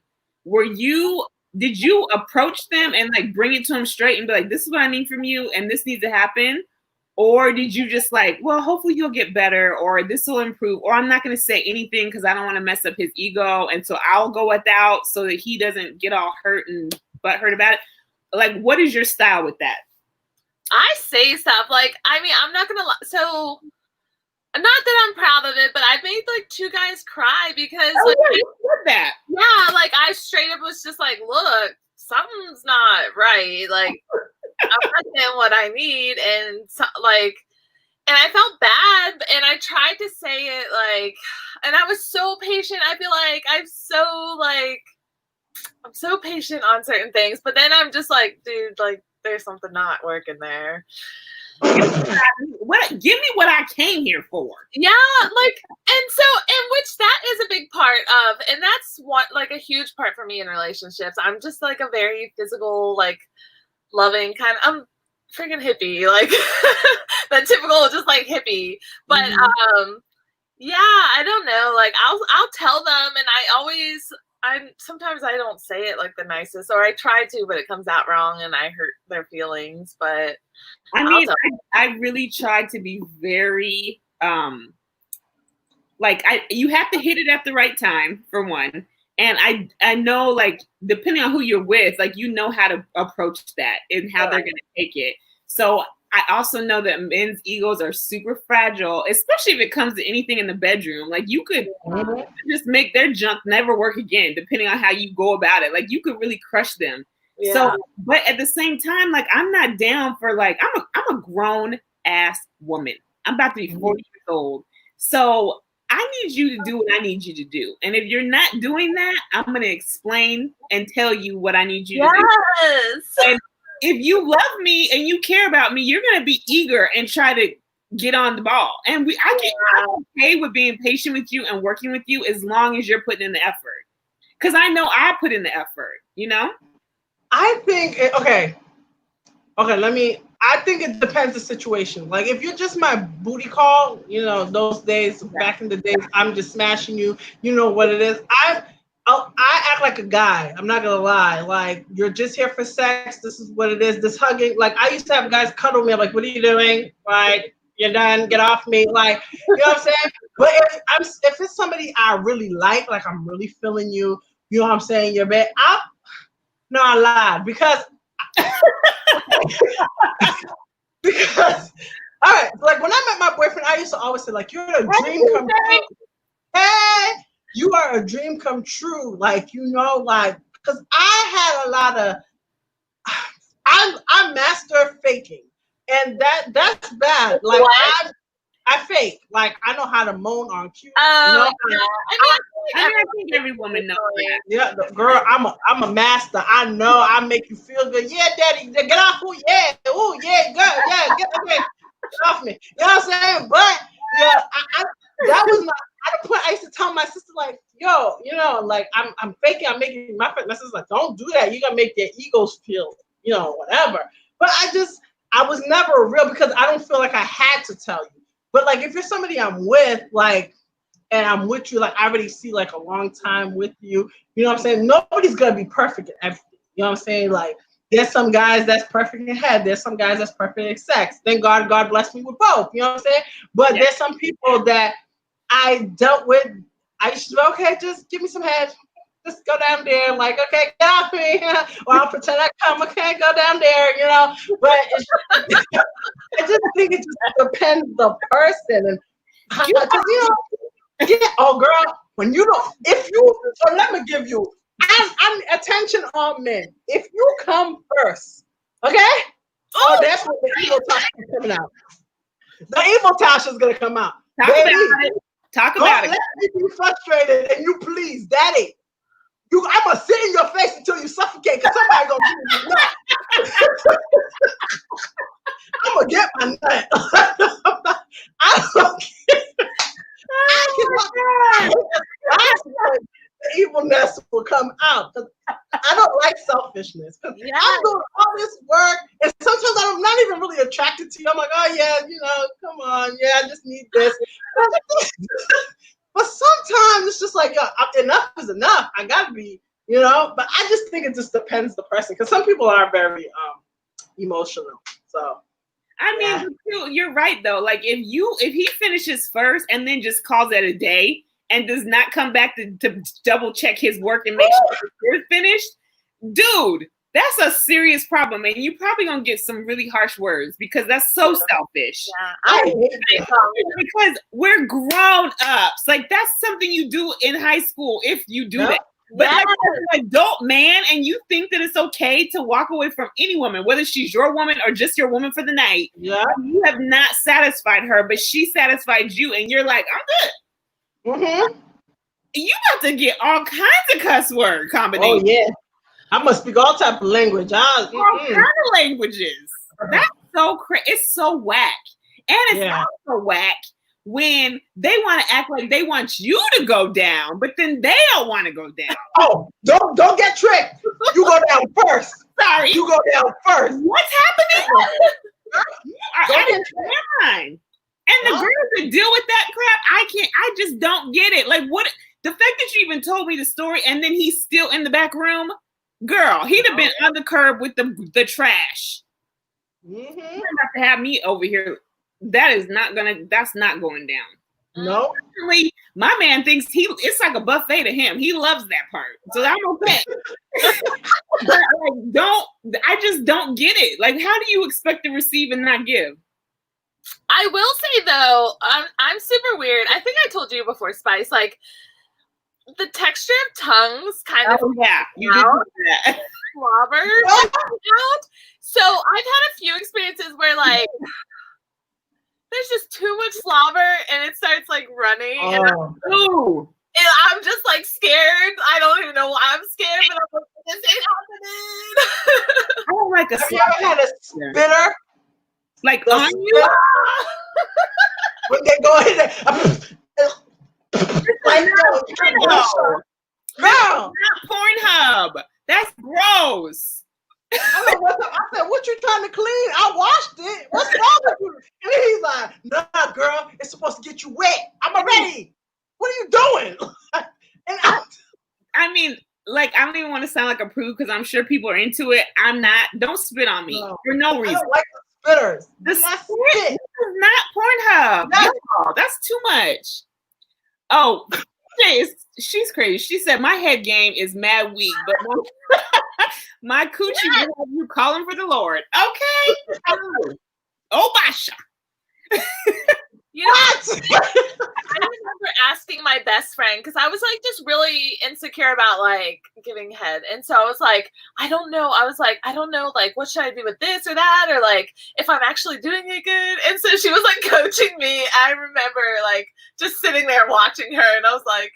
Did you approach them and like bring it to them straight and be like, this is what I need from you and this needs to happen? Or did you just like, well, hopefully you'll get better or this will improve, or I'm not going to say anything because I don't want to mess up his ego. And so I'll go without so that he doesn't get all hurt and butthurt about it. Like, what is your style with that? I say stuff like, I mean, I'm not going to lie. So not that I'm proud of it, but I made like 2 guys cry because like, you did that. Yeah, like I straight up was just like, look, something's not right. Like I'm not getting what I need, and so, like, and I felt bad, and I tried to say it like, and I was so patient. I feel like I'm so patient on certain things, but then I'm just like, dude, like there's something not working there. What? Give me what I came here for. Yeah, like, and which that is a big part of, and that's what like a huge part for me in relationships. I'm just like a very physical, like loving kind of. I'm freaking hippie, like that typical, just like hippie. But yeah, I don't know. Like I'll tell them, and sometimes I don't say it like the nicest, or I try to, but it comes out wrong, and I hurt their feelings. But I mean, I really try to be very, like you have to hit it at the right time for one. And I know, like, depending on who you're with, like, you know how to approach that and how they're going to take it. So I also know that men's egos are super fragile, especially if it comes to anything in the bedroom. Like you could just make their junk never work again, depending on how you go about it. Like you could really crush them. Yeah. So, but at the same time, like I'm not down for like, I'm a grown ass woman. I'm about to be 40 years old. So I need you to do what I need you to do. And if you're not doing that, I'm going to explain and tell you what I need you to do. And if you love me and you care about me, you're going to be eager and try to get on the ball. And I'm okay with being patient with you and working with you as long as you're putting in the effort. Because I know I put in the effort, you know? I think, I think it depends the situation. Like if you're just my booty call, you know, those days, back in the days, I'm just smashing you, you know what it is. I act like a guy. I'm not gonna lie. Like you're just here for sex. This is what it is. This hugging. Like I used to have guys cuddle me. I'm like, what are you doing? Like you're done. Get off me. Like you know what I'm saying. But if it's somebody I really like I'm really feeling you. You know what I'm saying? You're bad. I lied because all right. Like when I met my boyfriend, I used to always say like, you're a dream come true. Hey. You are a dream come true, like, you know, like, because I had a lot of, I'm master faking, and that's bad. Like, I fake, like, I know how to moan on cue. Oh, you know? I think every woman knows that. Yeah, girl, I'm a master. I know. I make you feel good. Yeah, daddy, get off. Ooh, yeah, good. Yeah, get off me. You know what I'm saying? But yeah, that was not. I used to tell my sister like, yo, you know, like I'm faking. I'm making my sister's like, don't do that. You gotta make their egos feel, you know, whatever. But I was never real because I don't feel like I had to tell you. But like if you're somebody I'm with, like, and I'm with you, like I already see like a long time with you. You know what I'm saying? Nobody's gonna be perfect at everything. You know what I'm saying? Like there's some guys that's perfect in head. There's some guys that's perfect in sex. Thank God blessed me with both. You know what I'm saying? But there's some people that I dealt with. I used to be, okay, just give me some head. Just go down there. Like, okay, get off me. Or I'll pretend I come. Okay, go down there, you know. But I just think it just depends the person. And because, you know, yeah, oh, girl, when you don't, so let me give you, I'm attention all men. If you come first, okay? Oh, that's when the evil Tasha is coming out. The evil Tasha is going to come out. Talk about it. Let me be frustrated and you please, daddy. I'm gonna sit in your face until you suffocate because somebody gonna do it. come out. I don't like selfishness. I'm doing all this work, and sometimes I'm not even really attracted to you. I'm like, oh yeah, come on, yeah, I just need this. But sometimes it's just like, enough is enough. I gotta be, But I just think it just depends the person, because some people are very emotional. So. I mean, you're right though. Like if he finishes first and then just calls it a day and does not come back to double check his work and make sure it's finished, dude, that's a serious problem, and you probably gonna get some really harsh words because that's so selfish. Yeah, because we're grown ups. Like that's something you do in high school if you do that. But like as an adult man, and you think that it's okay to walk away from any woman, whether she's your woman or just your woman for the night. Yeah, you have not satisfied her, but she satisfied you, and you're like, I'm good. Mm-hmm. You about to get all kinds of cuss word combinations. Oh yeah, I must speak all type of language. All kind of languages. That's so crazy. It's so whack, and it's also whack when they want to act like they want you to go down, but then they don't want to go down. Oh, don't get tricked. You go down first. Sorry. You go down first. What's happening? Never mind. And the girls that deal with that crap, I just don't get it. Like what the fact that you even told me the story and then he's still in the back room, girl, he'd have been on the curb with the trash. Mm-hmm. You're about to have me over here. That's not going down. No. Actually, my man thinks it's like a buffet to him. He loves that part. So I'm okay. But I just don't get it. Like, how do you expect to receive and not give? I will say though, I'm super weird. I think I told you before, Spice, like the texture of tongues kind of you did that. Slobber out. So I've had a few experiences where like there's just too much slobber and it starts like running. Oh. And I'm just like scared. I don't even know why I'm scared, but I'm like, this ain't happening. I don't like a Have you ever had a spitter? Like on you? When they go in there. Not Pornhub. That's gross. I said, what you trying to clean? I washed it. What's wrong with you? And then he's like, nah, girl, it's supposed to get you wet. I'm already. What are you doing? And I mean, like, I don't even want to sound like a prude because I'm sure people are into it. I'm not. Don't spit on me for no reason. I don't like the spitters. This is not Pornhub. No, that's too much. Oh, she's crazy. She said my head game is mad weak, but my coochie will have you calling for the Lord. Okay. Oh, Basha. What? I remember asking my best friend because I was like just really insecure about like giving head, and so I was like, I don't know. Like, what should I do with this or that, or like if I'm actually doing it good. And so she was like coaching me. I remember like just sitting there watching her, and I was like,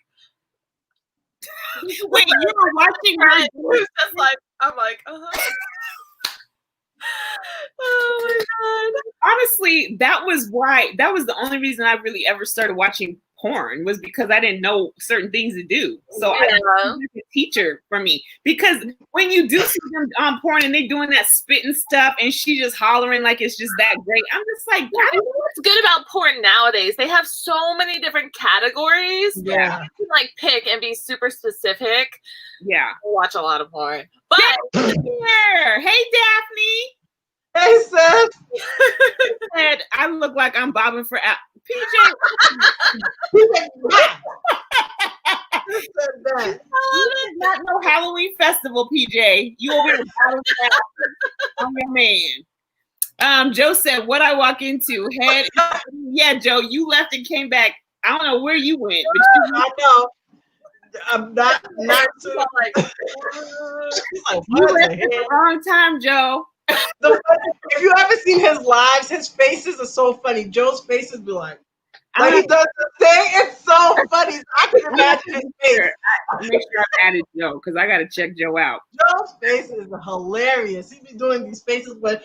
wait, you were watching her? It was just like I'm like, oh my god. Honestly, that was the only reason I really ever started watching porn was because I didn't know certain things to do. So I was a teacher for me. Because when you do see them on porn and they doing that spitting stuff and she just hollering like it's just that great, I'm just like, I don't know what's good about porn nowadays. They have so many different categories. Yeah. You can like pick and be super specific. Yeah. I watch a lot of porn. But here. Hey, Daphne. Hey, Seth. Said I look like I'm bobbing for PJ. Not no Halloween festival, PJ. You over here I'm your man. Joe said, "What I walk into head." Yeah, Joe, you left and came back. I don't know where you went, but I know. I'm not too like, you left at the wrong time, Joe. If you ever seen his lives, his faces are so funny. Joe's faces be like he does the thing. It's so funny. I can imagine his face. Make sure I added Joe because I got to check Joe out. Joe's face is hilarious. He be doing these faces when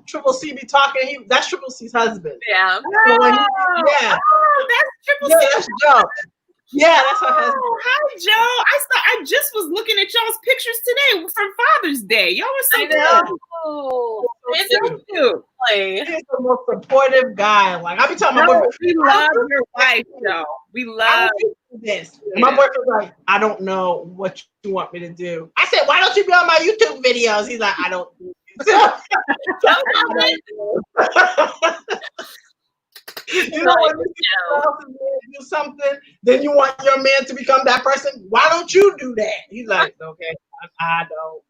Triple C be talking. That's Triple C's husband. Yeah. So that's Triple C. That's Triple C. That's Joe. Yeah, that's her husband. Hi, Joe. I just was looking at y'all's pictures today from Father's Day. Y'all were so It's so cute. He's the most supportive guy. Like I be telling my boyfriend, we love your wife, Joe. We love this. And my boyfriend's like, I don't know what you want me to do. I said, why don't you be on my YouTube videos? He's like, I don't do You know when you do something, then you want your man to become that person. Why don't you do that? He's like, okay, I don't.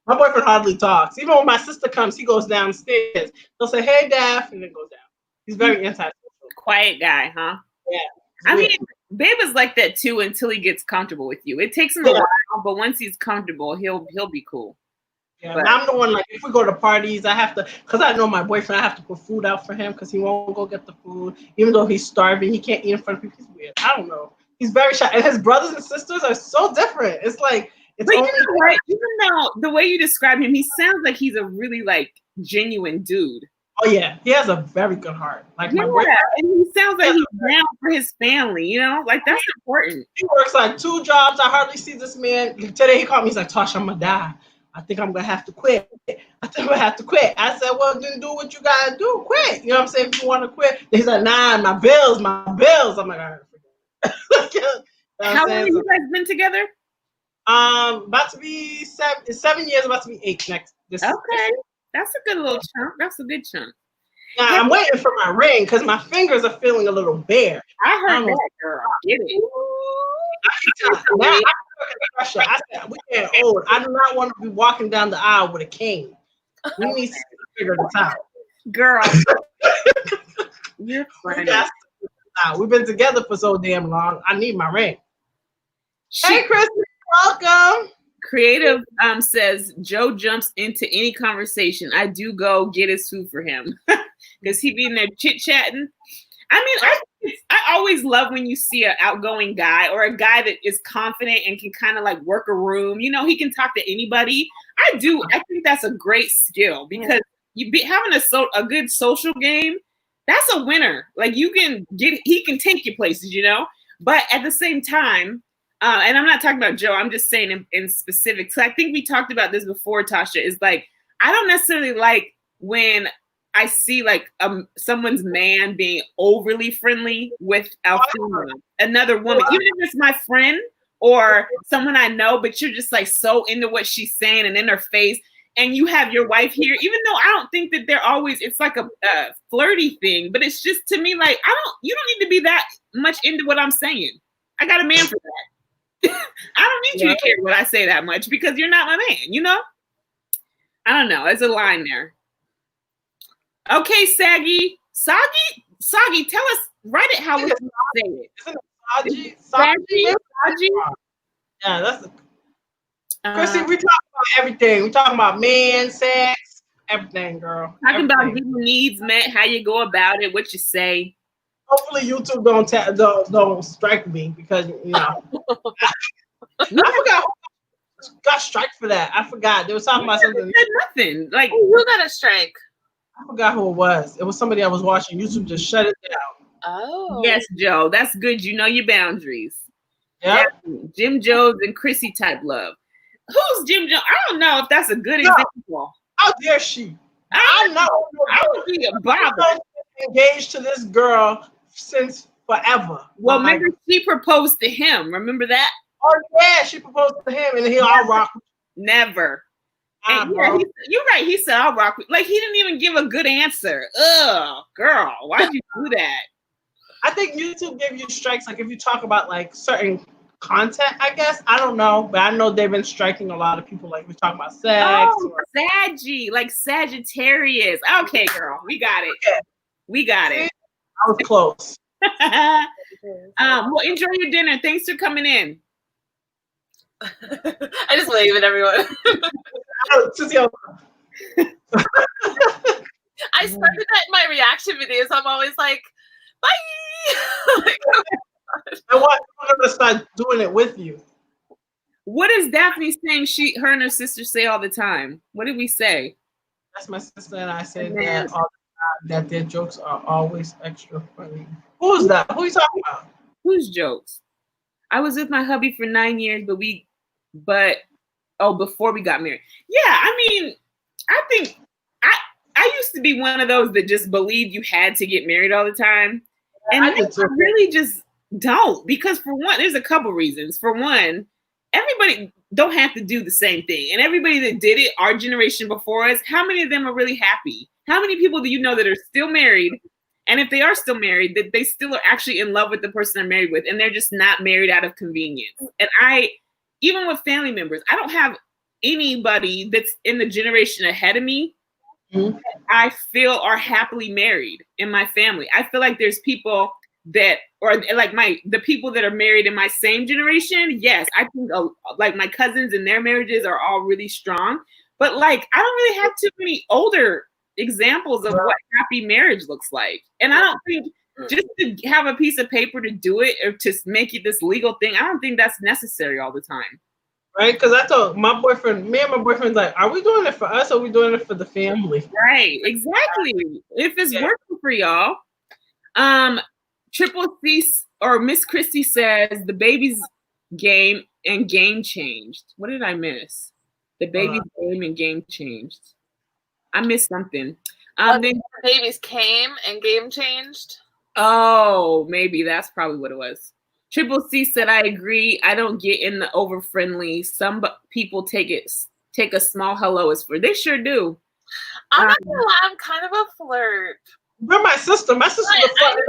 My boyfriend hardly talks. Even when my sister comes, he goes downstairs. He'll say, "Hey, Daph," and then goes down. He's very antisocial. Quiet guy, huh? Yeah. I mean, Babe is like that too until he gets comfortable with you. It takes him a while, but once he's comfortable, he'll be cool. Yeah, but I'm the one, like, if we go to parties, I have to, because I know my boyfriend, I have to put food out for him because he won't go get the food. Even though he's starving, he can't eat in front of people. He's weird. I don't know. He's very shy. And his brothers and sisters are so different. It's like, it's but only... you know what? Even though the way you describe him, he sounds like he's a really, like, genuine dude. Oh, yeah. He has a very good heart. Like, my boyfriend. And he sounds like he's down for his family, you know? Like, that's important. He works, like, 2 jobs. I hardly see this man. Today he called me. He's like, Tosh, I'm going to die. I think I'm going to have to quit. I said, well, then do what you got to do. Quit. You know what I'm saying? If you want to quit. He's like, nah, my bills. I'm like, all right, forget it. How long have you guys been together? About to be 7 years, about to be 8 next. Okay. That's a good little chunk. That's a good chunk. Yeah, I'm waiting for my ring because my fingers are feeling a little bare. I heard that, girl. Get it. I said, we getting old. I do not want to be walking down the aisle with a cane. We need to figure this out. Girl. You're funny. We've been together for so damn long. I need my ring. Hey, Chris, welcome. Creative says Joe jumps into any conversation. I do go get his food for him because he be in there chit chatting. I mean, I always love when you see an outgoing guy or a guy that is confident and can kind of like work a room. You know, he can talk to anybody. I think that's a great skill because having a good social game, that's a winner. Like he can take you places, you know. But at the same time, and I'm not talking about Joe, I'm just saying in specific. So I think we talked about this before, Tasha, is like, I don't necessarily like when I see like someone's man being overly friendly with another woman, even if it's my friend or someone I know, but you're just like so into what she's saying and in her face. And you have your wife here, even though I don't think that it's like a flirty thing, but it's just to me, like, you don't need to be that much into what I'm saying. I got a man for that. I don't need you to care what I say that much because you're not my man, you know? I don't know. There's a line there. Okay, Soggy, tell us, write it how we say it. Isn't it Saggy? Yeah, that's Chrissy, we talk about everything. We talking about men, sex, everything, girl. Talking about getting needs met, how you go about it, what you say. Hopefully YouTube don't strike me because, you know. I forgot who got strike for that. I forgot. They were talking about something. Nothing. Like, who got a strike? I forgot who it was. It was somebody I was watching. YouTube just shut it down. Oh. Yes, Joe. That's good. You know your boundaries. Yeah. Jim Jones and Chrissy type love. Who's Jim Jones? I don't know if that's a good example. How dare she? I know. I would be a bother. Engaged to this girl since forever. Well, remember she proposed to him. Remember that? Oh yeah, she proposed to him, and I'll rock. Never. Yeah, you're right. He said, I'll rock with. Like, he didn't even give a good answer. Ugh, girl, why'd you do that? I think YouTube gave you strikes, like, if you talk about, like, certain content, I guess. I don't know, but I know they've been striking a lot of people, like, we talk about sex. Oh, Saggy, like Sagittarius. Okay, girl, we got it. Yeah. We got it. I was close. Well, enjoy your dinner. Thanks for coming in. I just wave at everyone. I started that in my reaction videos. I'm always like, bye. I want to start doing it with you. What is Daphne saying her and her sister say all the time? What did we say? That's my sister and I say that all the time, that their jokes are always extra funny. Who's that? Who are you talking about? Whose jokes? I was with my hubby for 9 years, before we got married. Yeah, I mean, I think I used to be one of those that just believed you had to get married all the time. And I really just don't, because for one, there's a couple reasons. For one, everybody don't have to do the same thing. And everybody that did it, our generation before us, how many of them are really happy? How many people do you know that are still married? And if they are still married, that they still are actually in love with the person they're married with, and they're just not married out of convenience. And even with family members, I don't have anybody that's in the generation ahead of me that I feel are happily married in my family. I feel like there's people that, or like the people that are married in my same generation. Yes, I think like my cousins and their marriages are all really strong. But like, I don't really have too many older examples of what happy marriage looks like. And I don't think just to have a piece of paper to do it or to make it this legal thing, I don't think that's necessary all the time. Right? Because I told me and my boyfriend's like, are we doing it for us or are we doing it for the family? Right, exactly. If it's working for y'all. Triple C or Miss Christie says the baby's game changed. What did I miss? The baby's game and game changed. I missed something. Then the babies came and game changed. Oh, maybe that's probably what it was. Triple C said, I agree. I don't get in the over friendly. Some people take a small hello as for. They sure do. I'm not gonna lie, I'm kind of a flirt. You're my sister. My sister's a flirt.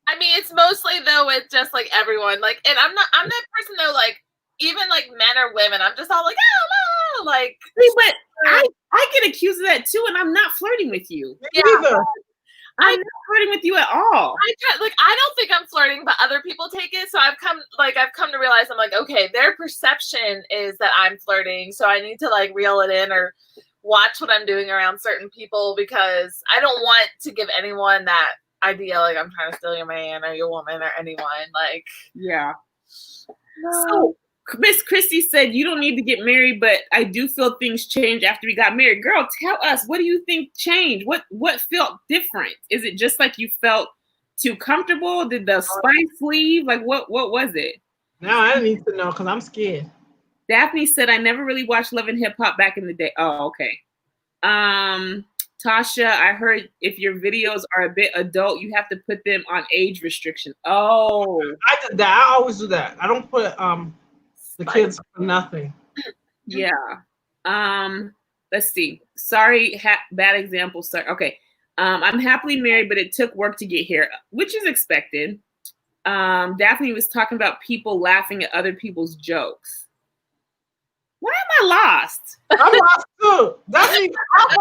I mean, it's mostly though with just like everyone. Like, and I'm that person though, like, even like men or women, I'm just all like, oh, no, like. But I get accused of that too, and I'm not flirting with you. Yeah. I'm not flirting with you at all. I don't think I'm flirting, but other people take it. So I've come to realize I'm like, okay, their perception is that I'm flirting, so I need to like reel it in or watch what I'm doing around certain people, because I don't want to give anyone that idea like I'm trying to steal your man or your woman or anyone. Like, yeah. No. So Miss Christie said, you don't need to get married, but I do feel things change after we got married. Girl, tell us, what do you think changed? What felt different? Is it just like you felt too comfortable? Did the spice leave? Like, what was it? Now I need to know because I'm scared. Daphne said, I never really watched Love and Hip Hop back in the day. Oh, okay. Tasha, I heard if your videos are a bit adult, you have to put them on age restriction. Oh. I did that. I always do that. I don't put the kids for nothing. Yeah. Let's see. Sorry, bad example. Sorry. Okay. I'm happily married, but it took work to get here, which is expected. Daphne was talking about people laughing at other people's jokes. Why am I lost? I'm lost too. Daphne, hop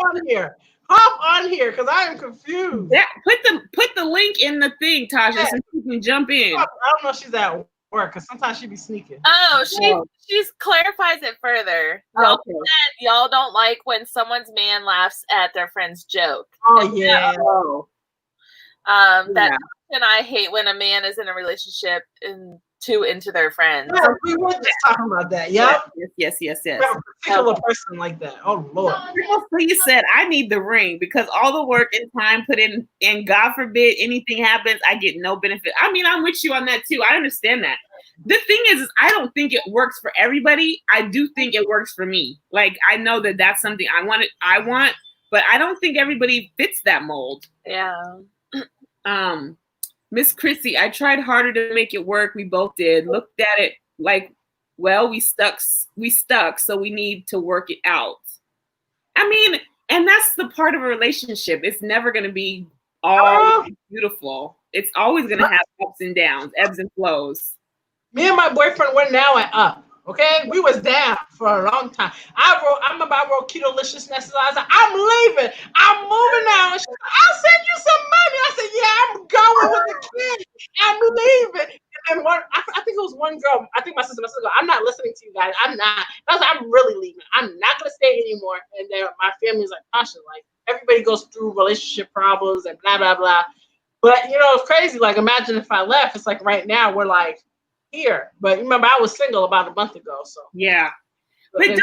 on here, because I am confused. Put the link in the thing, Tasha, so you can jump in. I don't know if she's at work, because sometimes she be sneaking. Oh, she clarifies it further. Y'all don't like when someone's man laughs at their friend's joke. Oh, yeah. And I hate when a man is in a relationship and too into their friends. Yeah, we were just talking about that. Yep. Yes. We have a particular person like that. Oh, Lord. Please said, I need the ring because all the work and time put in, and God forbid anything happens, I get no benefit. I mean, I'm with you on that too. I understand that. The thing is I don't think it works for everybody. I do think it works for me. Like, I know that that's something I want, but I don't think everybody fits that mold. Yeah. Miss Chrissy, I tried harder to make it work. We both did. Looked at it like, well, we stuck, so we need to work it out. I mean, and that's the part of a relationship. It's never going to be all beautiful. It's always going to have ups and downs, ebbs and flows. Me and my boyfriend were now at up. Okay, we was down for a long time. I wrote Keto-liciousness. I was like, I'm leaving. I'm moving now. And she said, I'll send you some money. I said, yeah, I'm going with the kids. I'm leaving. And I think it was one girl. I think my sister goes, I'm not listening to you guys. I'm not. I was like, I'm really leaving. I'm not going to stay anymore. And then my family's like, Tasha, like, everybody goes through relationship problems and blah, blah, blah. But, you know, it's crazy. Like, imagine if I left. It's like right now we're like, here, but remember I was single about a month ago, so yeah. But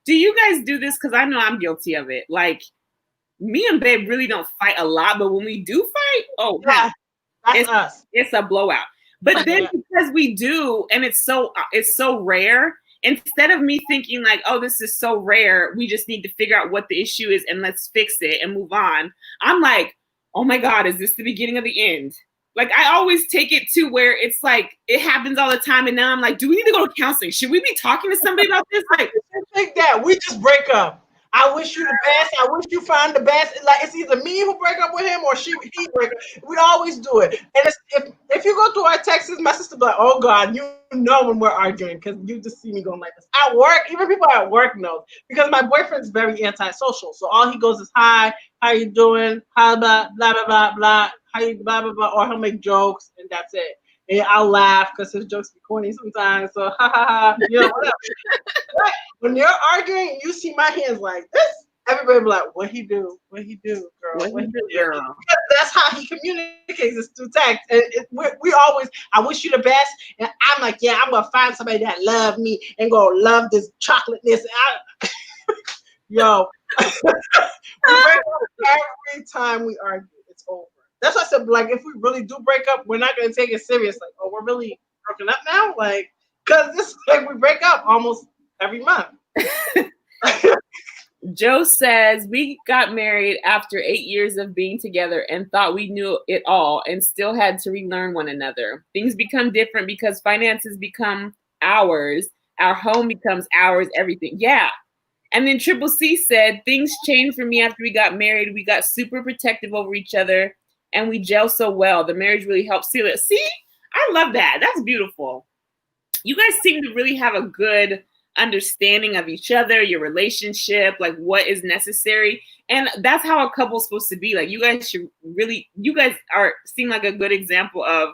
do you guys do this? Because I know I'm guilty of it. Like me and Babe really don't fight a lot, but when we do fight, oh Yeah, that's us. It's a blowout. But then because we do, and it's so rare, instead of me thinking like, oh, this is so rare, we just need to figure out what the issue is and let's fix it and move on. I'm like, oh my God, is this the beginning of the end? Like, I always take it to where it's like, it happens all the time. And now I'm like, do we need to go to counseling? Should we be talking to somebody about this? Like, think that we just break up. I wish you the best. I wish you find the best. Like, it's either me who break up with him or he break up. We always do it. And it's, if you go through our texts, my sister be like, oh God, you know when we're arguing because you just see me going like this. At work, even people at work know because my boyfriend's very antisocial. So all he goes is, hi, how you doing? How blah, blah, blah, blah, blah. How you blah, blah, blah. Or he'll make jokes and that's it. And I'll laugh because his jokes be corny sometimes. So, ha, ha, ha, you know, whatever. But when you're arguing, you see my hands like this. Everybody be like, what he do? What he do, girl? What he do, girl? Because that's how he communicates is through text. And we always, I wish you the best. And I'm like, yeah, I'm going to find somebody that love me and going to love this chocolateness. Yo, we break up every time we argue. It's over. That's why I said, like, if we really do break up, we're not going to take it serious. Like, oh, we're really broken up now? Like, because this, like, we break up almost every month. Joe says, we got married after 8 years of being together and thought we knew it all and still had to relearn one another. Things become different because finances become ours. Our home becomes ours, everything. Yeah. And then Triple C said, things changed for me after we got married. We got super protective over each other. And we gel so well. The marriage really helped seal it. See, I love that. That's beautiful. You guys seem to really have a good understanding of each other, your relationship, like what is necessary. And that's how a couple's supposed to be. Like you guys seem like a good example of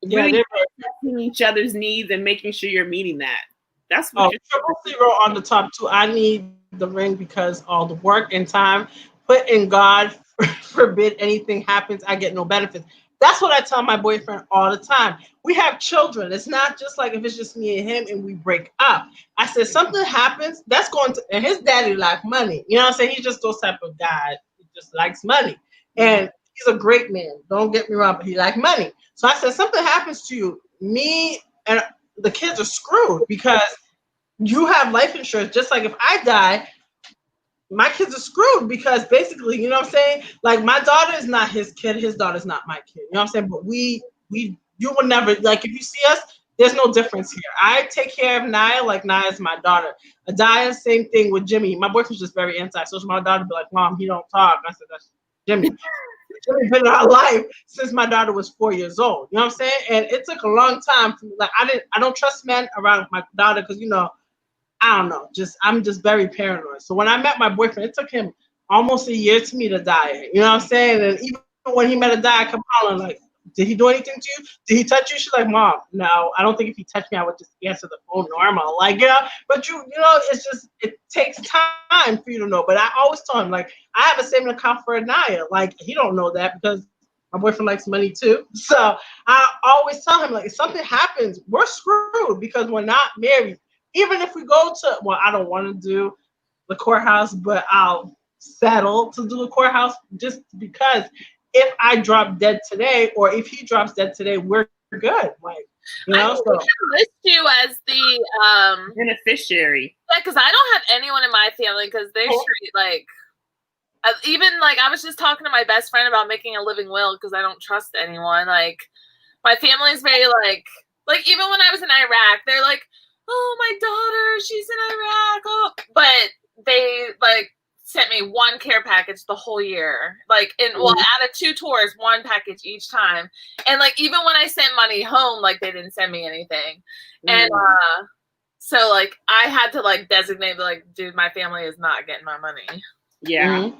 really accepting each other's needs and making sure you're meeting that. That's what Triple C wrote on the top too. I need the ring because all the work and time put in God forbid anything happens, I get no benefits. That's what I tell my boyfriend all the time. We have children. It's not just like if it's just me and him and we break up. I said something happens, that's going to, and his daddy like money. You know what I'm saying? He's just those type of guy. He just likes money. And he's a great man. Don't get me wrong, but he likes money. So I said, something happens to you, me and the kids are screwed because you have life insurance. Just like if I die, my kids are screwed because basically, you know what I'm saying? Like my daughter is not his kid, his daughter's not my kid. You know what I'm saying? But you will never, like if you see us, there's no difference here. I take care of Naya like Naya's my daughter. Adaya, same thing with Jimmy. My boyfriend's just very anti-social. My daughter be like, Mom, he don't talk. I said, that's Jimmy. Jimmy's been in our life since my daughter was 4 years old. You know what I'm saying? And it took a long time for me. Like I don't trust men around my daughter because you know, I don't know, I'm just very paranoid. So when I met my boyfriend, it took him almost a year to me to die. You know what I'm saying? And even when he met a die, I kept calling like, did he do anything to you? Did he touch you? She's like, Mom, no, I don't think if he touched me, I would just answer the phone normal. Like, you know, but you know, it's just, it takes time for you to know. But I always tell him, like, I have a saving account for Anaya. Like, he don't know that because my boyfriend likes money too. So I always tell him, like, if something happens, we're screwed because we're not married. Even if we go to, well, I don't want to do the courthouse, but I'll settle to do the courthouse just because if I drop dead today or if he drops dead today, we're good. Like, you know, I can list you as the beneficiary. Yeah, because I don't have anyone in my family because they're straight, like, even like I was just talking to my best friend about making a living will because I don't trust anyone. Like, my family is very like even when I was in Iraq, they're like, oh, my daughter, she's in Iraq. Oh. But they like sent me one care package the whole year. Like out of 2 tours, one package each time. And like even when I sent money home, like they didn't send me anything. And so like I had to like designate like, dude, my family is not getting my money. Yeah.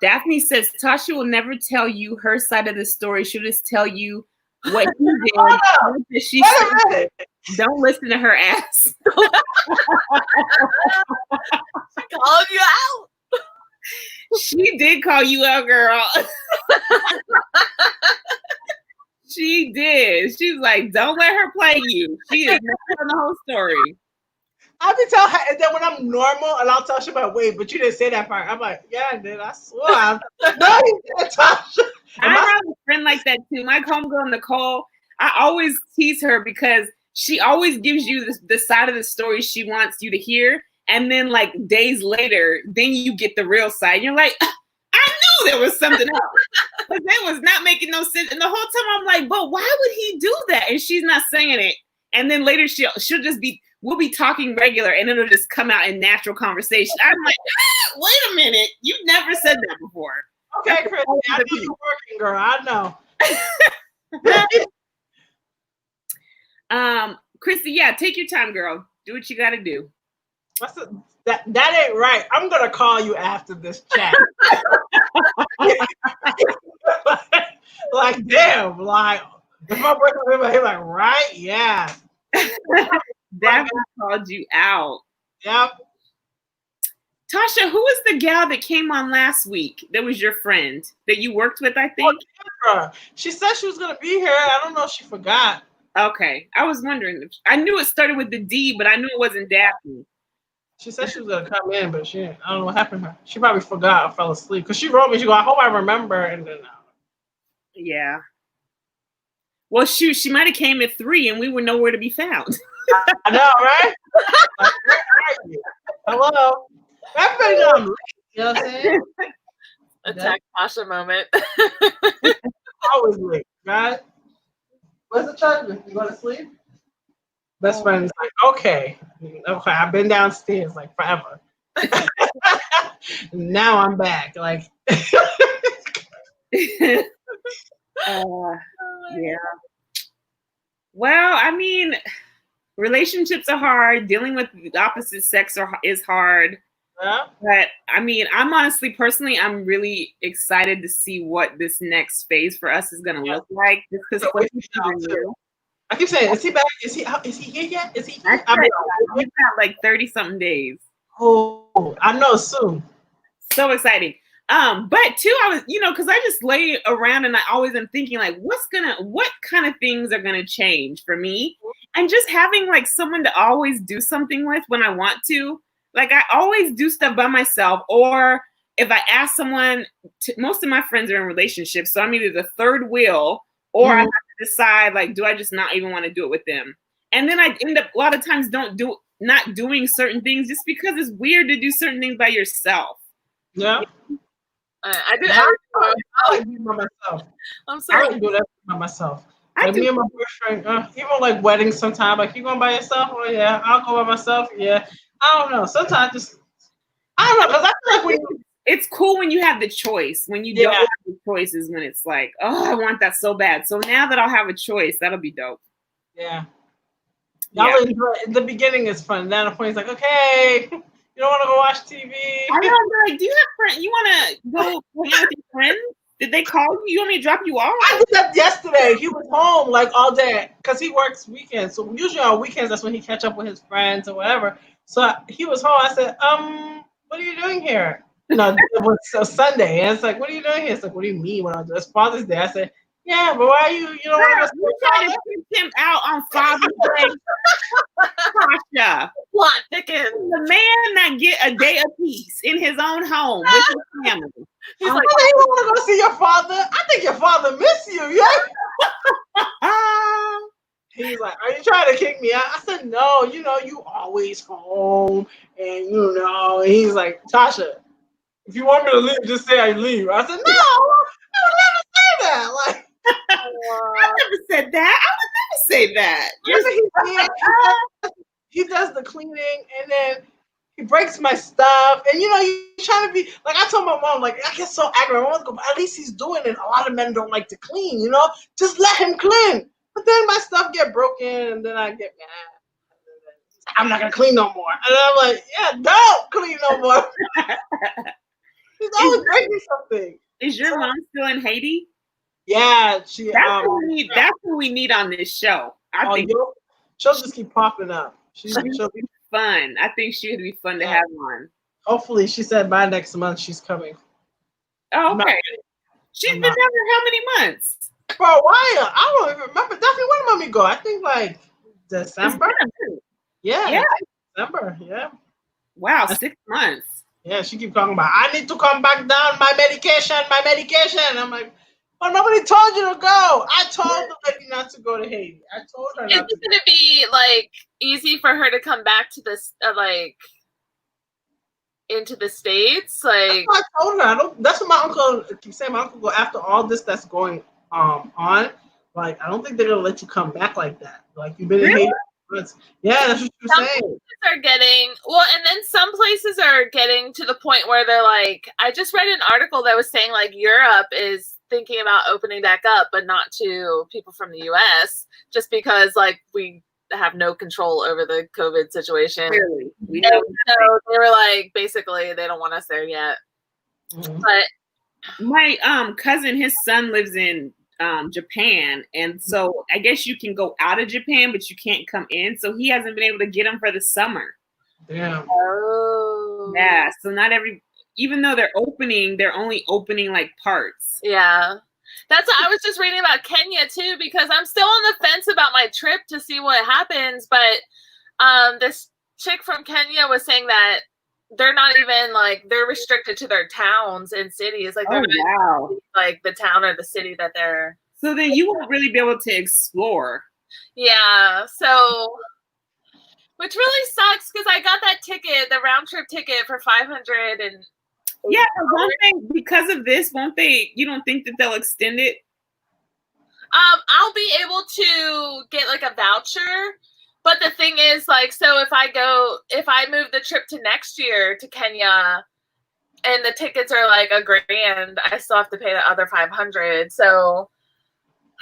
Daphne says Tasha will never tell you her side of the story. She'll just tell you what he did. She said, don't listen to her ass. She called you out. She did call you out, girl. She did. She was like, don't let her play you. She is not telling the whole story. I be tell her, and then when I'm normal, and I'll tell Shabbat, wait, but you didn't say that part. I'm like, yeah, I did. I swear. No, you didn't, Tasha. I have a friend like that too. My homegirl Nicole, I always tease her because she always gives you the side of the story she wants you to hear, and then like days later, then you get the real side. You're like, I knew there was something else. But that was not making no sense. And the whole time I'm like, but why would he do that? And she's not saying it. And then later she'll just be, we'll be talking regular, and it'll just come out in natural conversation. I'm like, wait a minute, you've never said that before. Okay, Chris, I know you're working, girl. I know. Chrissy, yeah, take your time, girl. Do what you got to do. That ain't right. I'm gonna call you after this chat. Like, damn, like if I'm working with him, he's like, right, yeah. That called you out. Yep. Tasha, who was the gal that came on last week? That was your friend that you worked with, I think. Oh, she said she was gonna be here. I don't know if she forgot. Okay, I was wondering. I knew it started with the D, but I knew it wasn't Daphne. She said she was gonna come in, but I don't know what happened to her. She probably forgot or fell asleep. Because she wrote me, she go, I hope I remember, and then yeah. Well, shoot, she might have came at 3 and we were nowhere to be found. I know, right? Like, where are you? Hello? Everybody know I'm late. You know what I'm saying? Attack Tasha moment. Always late, right? Where's the charger? You going to sleep? Best friend is like, okay, I've been downstairs like forever. Now I'm back. Like, yeah. Well, I mean, relationships are hard. Dealing with the opposite sex is hard. Yeah. But I mean, I'm honestly, personally, I'm really excited to see what this next phase for us is going to look like. Just because I keep saying, is he back? Is he here yet? Is he here? We've got like 30-something days. Oh, I know soon. So exciting. But too, I was, because I just lay around and I always am thinking like, what kind of things are gonna change for me? And just having like someone to always do something with when I want to. Like I always do stuff by myself, or if I ask someone, most of my friends are in relationships, so I'm either the third wheel, or I have to decide like, do I just not even want to do it with them? And then I end up a lot of times not doing certain things just because it's weird to do certain things by yourself. Yeah. I do. I like doing by myself. I'm sorry. I like doing that by myself. Like me and my boyfriend, even like weddings sometimes, like you going by yourself? Oh yeah, I'll go by myself. Yeah. I don't know. Sometimes I don't know, because I feel like it's cool when you have the choice. When you don't have the choice is when it's like, oh, I want that so bad. So now that I'll have a choice, that'll be dope. Yeah. In the beginning is fun. Then the point is like, okay, you don't want to go watch TV. I know, like, do you have friends? You want to go hang out with your friends? Did they call you? You want me to drop you off? I did that yesterday. He was home like all day because he works weekends. So usually on weekends, that's when he catch up with his friends or whatever. So he was home. I said, what are you doing here? No, it was a Sunday. And it's like, what are you doing here? It's like, what do you mean when I do? It's Father's Day. I said, yeah, but why are you don't want to go? You trying to pick him out on Father's Day? Tasha. Plot thickens. The man not get a day of peace in his own home with his family. He's like, you want to go see your father? I think your father miss you, yeah? He's like, are you trying to kick me out? I said, no, you always home. And, and he's like, Tasha, if you want me to leave, just say I leave. I said, no, I would never say that. Like, I never said that. I would never say that. He does the cleaning, and then he breaks my stuff. And, he's trying to be, like, I told my mom, like, I get so angry. My mom goes, at least he's doing it. A lot of men don't like to clean, Just let him clean. But then my stuff get broken, and then I get mad. I'm not going to clean no more. And I'm like, yeah, don't clean no more. He's always breaking something. Is your mom still in Haiti? Yeah, that's who we need on this show. I think she'll just keep popping up. She'll be fun. I think she would be fun to have on. Hopefully, she said by next month she's coming. Oh, okay. She's been down there how many months? For a while. I don't even remember. Definitely, when did mommy go? I think like December. Yeah. December, yeah. Wow, 6 months. Yeah, she keep talking about, I need to come back down, my medication. I'm like, well, nobody told you to go. I told the lady not to go to Haiti. I told her not to. Is it going to be, like, easy for her to come back to this, like, into the States? Like, I told her. That's what my uncle keeps saying. My uncle go, after all this that's going on, like, I don't think they're going to let you come back like that. Like, you've been in Haiti. Yeah, that's what you're saying. Places are getting, well, and then some places are getting to the point where they're like, I just read an article that was saying like Europe is thinking about opening back up, but not to people from the US, just because like we have no control over the COVID situation. Really? And so they were like, basically, they don't want us there yet. Mm-hmm. But my cousin, his son lives in Japan, and so I guess you can go out of Japan, but you can't come in. So he hasn't been able to get them for the summer. Damn. Oh. Yeah. So not every, even though they're opening, they're only opening like parts. Yeah. That's what I was just reading about Kenya too, because I'm still on the fence about my trip to see what happens. But this chick from Kenya was saying that they're not even like, they're restricted to their towns and cities. Like, they're like the town or the city that they're. So then you won't really be able to explore. Yeah. So, which really sucks because I got that ticket, the round trip ticket for $500 and. Yeah, won't they, because of this, won't they, you don't think that they'll extend it? I'll be able to get like a voucher. But the thing is, like, so if I move the trip to next year to Kenya and the tickets are like $1,000, I still have to pay the other $500. So.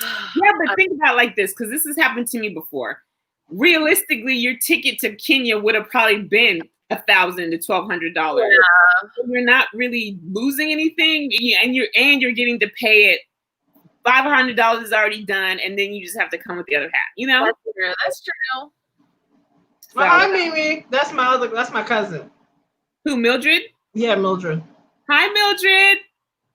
Yeah, but think about it like this, because this has happened to me before. Realistically, your ticket to Kenya would have probably been $1,000 to $1,200. Yeah. So you're not really losing anything, and you're getting to pay it. $500 is already done, and then you just have to come with the other half. You know, that's true. That's true. Well, hi, Mimi. That's my cousin. Who, Mildred? Yeah, Mildred. Hi, Mildred.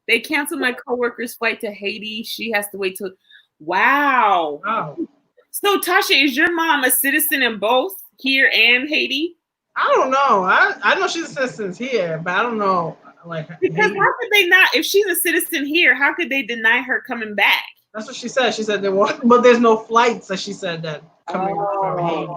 They canceled my coworker's flight to Haiti. She has to wait till. Wow. Oh. So, Tasha, is your mom a citizen in both here and Haiti? I don't know. I know she's a citizen here, but I don't know. Like, because how could they not? If she's a citizen here, how could they deny her coming back? That's what she said. She said there was, but there's no flights. That she said that coming from Haiti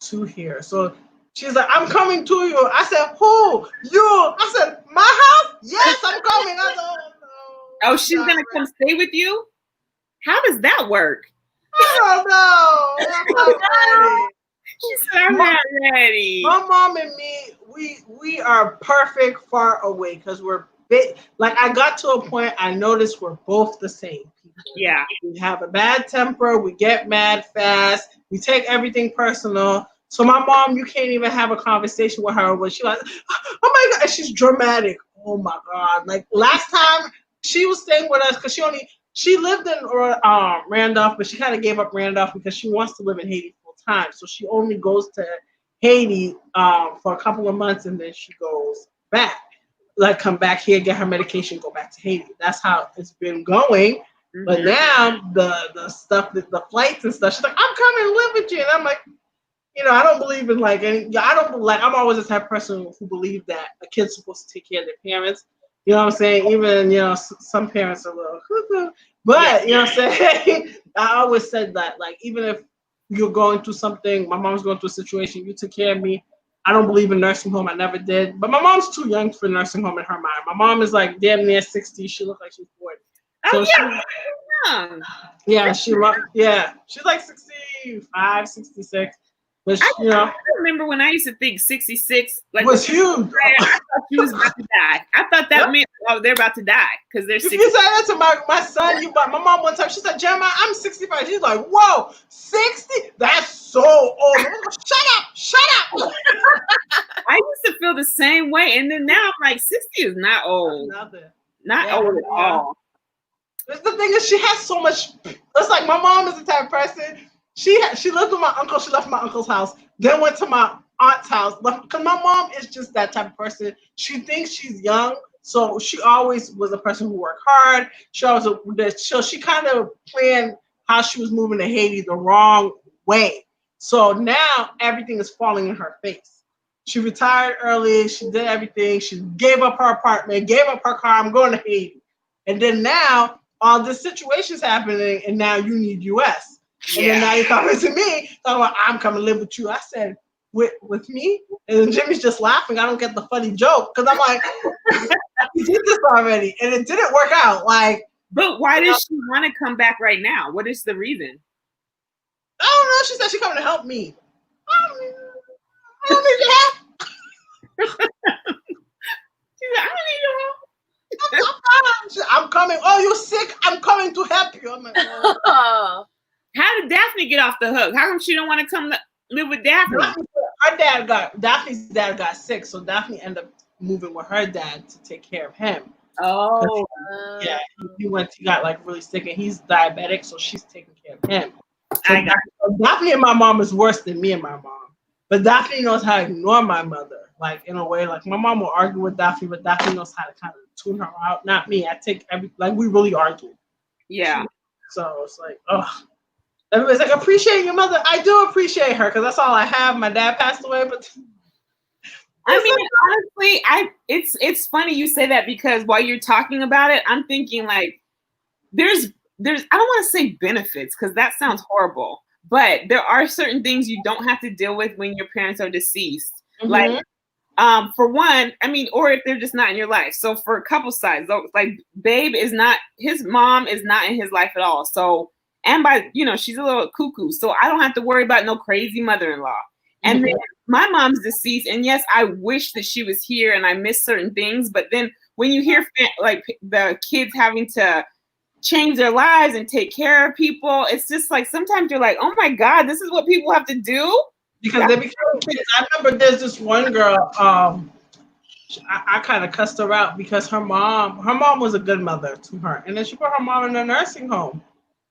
to here. So she's like, I'm coming to you. I said, who? You? I said, my house? Yes, I'm coming. I said, oh no. Oh, she's gonna come stay with you? How does that work? I don't know. I'm not ready. She said, I'm not ready. My mom and me, we are perfect far away because we're big. Like, I got to a point, I noticed we're both the same people. Yeah. We have a bad temper. We get mad fast. We take everything personal. So my mom, you can't even have a conversation with her when she's like, oh my God, and she's dramatic. Oh my God. Like, last time she was staying with us because she lived in Randolph, but she kind of gave up Randolph because she wants to live in Haiti full time. So she only goes to Haiti for a couple of months, and then she goes back. Like, come back here, get her medication, go back to Haiti. That's how it's been going. Mm-hmm. But now the stuff, the flights and stuff, she's like, I'm coming to live with you. And I'm like, I don't believe in I'm always the type of person who believes that a kid's supposed to take care of their parents. You know what I'm saying? Even, some parents are a little cuckoo. But, you know what I'm saying? I always said that, like, even if you're going through something, my mom's going through a situation, you took care of me. I don't believe in nursing home. I never did. But my mom's too young for nursing home in her mind. My mom is like damn near 60. She looks like she's 40. So she's like 65, 66. But I remember when I used to think 66 like was huge. I thought she was about to die. I thought that meant they're about to die because they're 60. You said that to my son. My mom one time, she said, Jeremiah, I'm 65. She's like, whoa, 60? That's so old. Shut up. I used to feel the same way. And then now I'm like, 60 is not old. Not old at all. The thing is, she has so much. It's like my mom is the type of person. She lived with my uncle. She left my uncle's house, then went to my aunt's house. Because my mom is just that type of person. She thinks she's young, so she always was a person who worked hard. So she kind of planned how she was moving to Haiti the wrong way. So now everything is falling in her face. She retired early. She did everything. She gave up her apartment, gave up her car. I'm going to Haiti. And then now all this situation's happening, and now you need US. And then now you're coming to me, talking about I'm coming to live with you. I said, with me? And then Jimmy's just laughing. I don't get the funny joke because I'm like, we did this already, and it didn't work out. Like, but why does she want to come back right now? What is the reason? I don't know. She said she's coming to help me. I don't need your help. She's like, I don't need your help. I'm coming. Oh, you're sick? I'm coming to help you. I'm like, oh. How did Daphne get off the hook? How come she don't want to come live with Daphne? Daphne's dad got sick, so Daphne ended up moving with her dad to take care of him. Oh, yeah. He got like really sick, and he's diabetic, so she's taking care of him. So Daphne and my mom is worse than me and my mom, but Daphne knows how to ignore my mother. Like in a way, like my mom will argue with Daphne, but Daphne knows how to kind of tune her out. Not me. I take we really argue. Yeah. So it's like, oh. Everybody's like, appreciate your mother. I do appreciate her because that's all I have. My dad passed away, but I mean, honestly, it's funny you say that because while you're talking about it, I'm thinking like there's I don't want to say benefits because that sounds horrible, but there are certain things you don't have to deal with when your parents are deceased. Mm-hmm. Like for one, I mean, or if they're just not in your life. So for a couple sides, like his mom is not in his life at all. So and she's a little cuckoo, so I don't have to worry about no crazy mother-in-law. And then my mom's deceased, and yes, I wish that she was here, and I miss certain things. But then when you hear like the kids having to change their lives and take care of people, it's just like sometimes you're like, oh my God, this is what people have to do. Because they become kids. I remember there's this one girl. I kind of cussed her out because her mom was a good mother to her, and then she put her mom in a nursing home.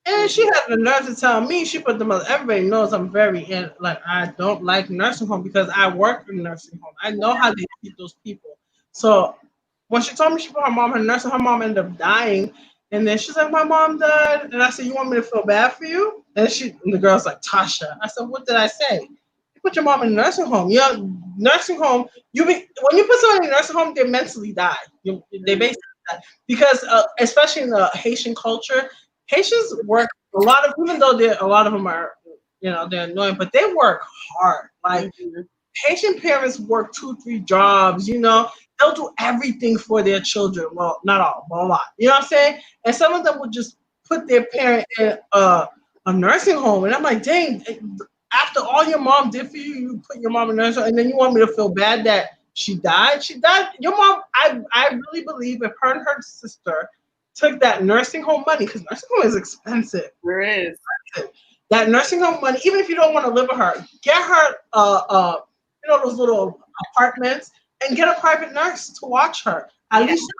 And she had the nerve to tell me she put them on. Everybody knows I'm I don't like nursing home because I work in nursing home. I know how they treat those people. So when she told me she put her mom in nursing, her mom ended up dying. And then she's like, my mom died. And I said, you want me to feel bad for you? And the girl's like, Tasha. I said, what did I say? You put your mom in a nursing home. Nursing home, when you put someone in a nursing home, they mentally die. They basically die. Because especially in the Haitian culture, Haitians work even though a lot of them are, they're annoying, but they work hard. Like Haitian parents work 2-3 jobs, they'll do everything for their children. Well, not all, but a lot. You know what I'm saying? And some of them would just put their parent in a nursing home. And I'm like, dang, after all your mom did for you, you put your mom in a nursing home, and then you want me to feel bad that she died? She died. Your mom, I really believe if her and her sister took that nursing home money, because nursing home is expensive. There is. That nursing home money, even if you don't want to live with her, get her those little apartments and get a private nurse to watch her. At least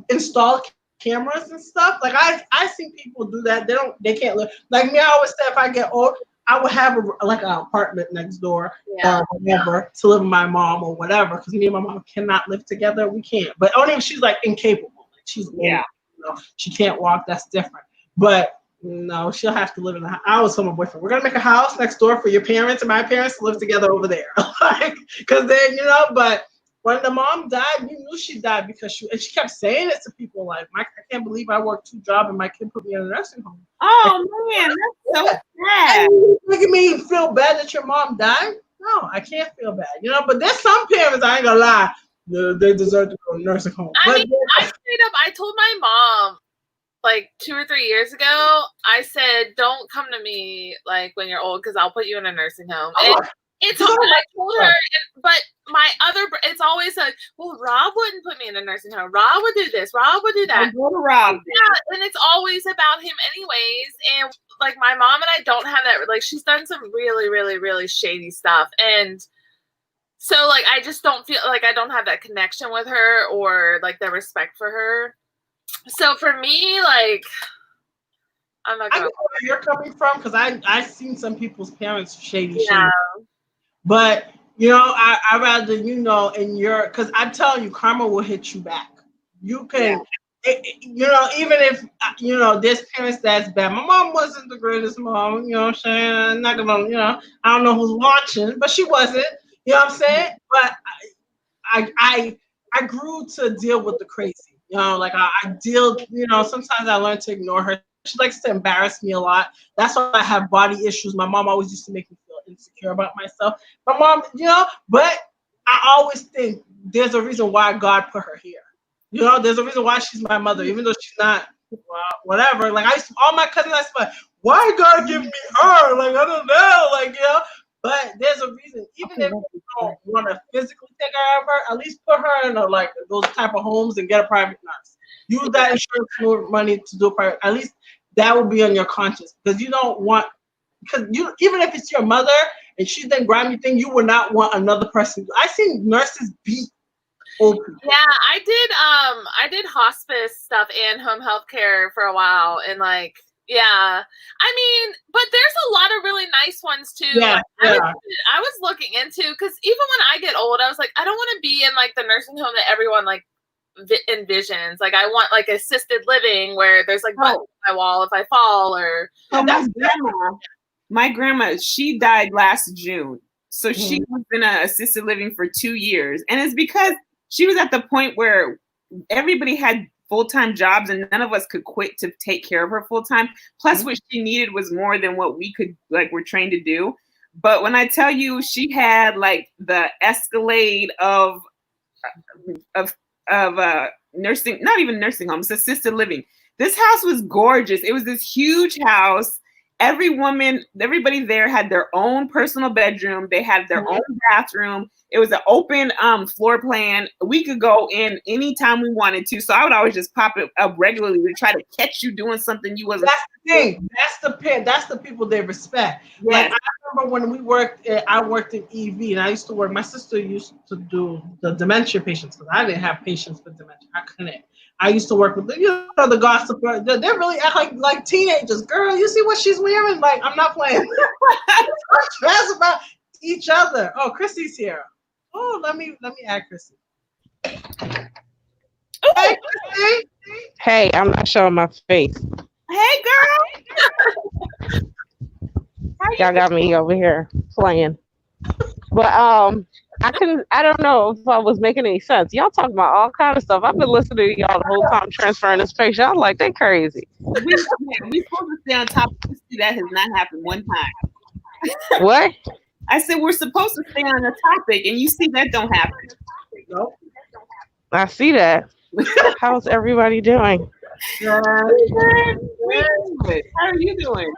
install cameras and stuff. Like I see people do that. They can't live. Like me, I always say if I get old, I would have an apartment next door or whatever to live with my mom or whatever. Because me and my mom cannot live together. We can't. But only if she's like incapable. Like she's old. She can't walk. That's different. But no, she'll have to live in a house. I was with my boyfriend. We're gonna make a house next door for your parents and my parents to live together over there. Because then But when the mom died, you knew she died because she kept saying it to people like, I can't believe I worked 2 jobs and my kid put me in a nursing home. Oh man, that's so sad. Making me feel bad that your mom died? No, I can't feel bad. But there's some parents, I ain't gonna lie, they deserve to go to nursing home. I told my mom like 2 or 3 years ago, I said, don't come to me like when you're old because I'll put you in a nursing home. It's hard. I told her, but it's always like, well, Rob wouldn't put me in a nursing home. Rob would do this. Rob would do that. Go to Rob. Yeah, and it's always about him anyways. And like my mom and I don't have that. Like she's done some really, really, really shady stuff. And so like, I just don't feel like I don't have that connection with her or like the respect for her. So for me, like, I'm not gonna. I know where you're coming from because I've seen some people's parents shady. But I rather because I'm telling you, karma will hit you back. You can, even if there's parents that's bad. My mom wasn't the greatest mom. You know what I'm saying? I'm not gonna, I don't know who's watching, but she wasn't. You know what I'm saying? But I grew to deal with the crazy. You know, like I deal. You know, sometimes I learned to ignore her. She likes to embarrass me a lot. That's why I have body issues. My mom always used to make me feel insecure about myself. My mom, you know, but I always think there's a reason why God put her here. You know, there's a reason why she's my mother, even though she's not. Well, whatever. Like all my cousins, I said, why God give me her? Like I don't know. Like you know. But there's a reason. Even if you don't want to physically take care of her, at least put her in like those type of homes and get a private nurse. Use that insurance money to do a private. At least that will be on your conscience because you don't want. Because you, even if it's your mother and she's done grimy thing, you would not want another person. I seen nurses beat old people. Yeah, I did hospice stuff and home health care for a while, and like. Yeah, I mean, but there's a lot of really nice ones too. Yeah, I was looking into because even when I get old, I was like, I don't want to be in like the nursing home that everyone like envisions. Like, I want like assisted living where there's like buttons on my wall if I fall or. Oh, my grandma, she died last June, so she was in a assisted living for 2 years, and it's because she was at the point where everybody had full-time jobs and none of us could quit to take care of her full-time. Plus what she needed was more than what we could were trained to do. But when I tell you she had like the Escalade of nursing, not even nursing homes, assisted living. This house was gorgeous. It was this huge house. Everybody there had their own personal bedroom. They had their own bathroom. It was an open floor plan. We could go in anytime we wanted to. So I would always just pop it up regularly to try to catch you doing something you wasn't. That's the thing. That's the people they respect. Yes. Like I remember when I worked in EV, and I used to work. My sister used to do the dementia patients because I didn't have patients with dementia. I couldn't. I used to work with the gossip. They really act like teenagers. Girl, you see what she's wearing? Like I'm not playing. Stress about each other. Oh, Chrissy's here. Oh, let me add Chrissy. Hey, Chrissy. Hey, I'm not showing my face. Hey, girl. Y'all got me over here playing. But I don't know if I was making any sense. Y'all talking about all kind of stuff. I've been listening to y'all the whole time transferring this page. Y'all like they crazy. We supposed to stay on top of this. That has not happened one time. What? I said we're supposed to stay on the topic, and you see that don't happen. Nope. I see that. How's everybody doing? How are you doing?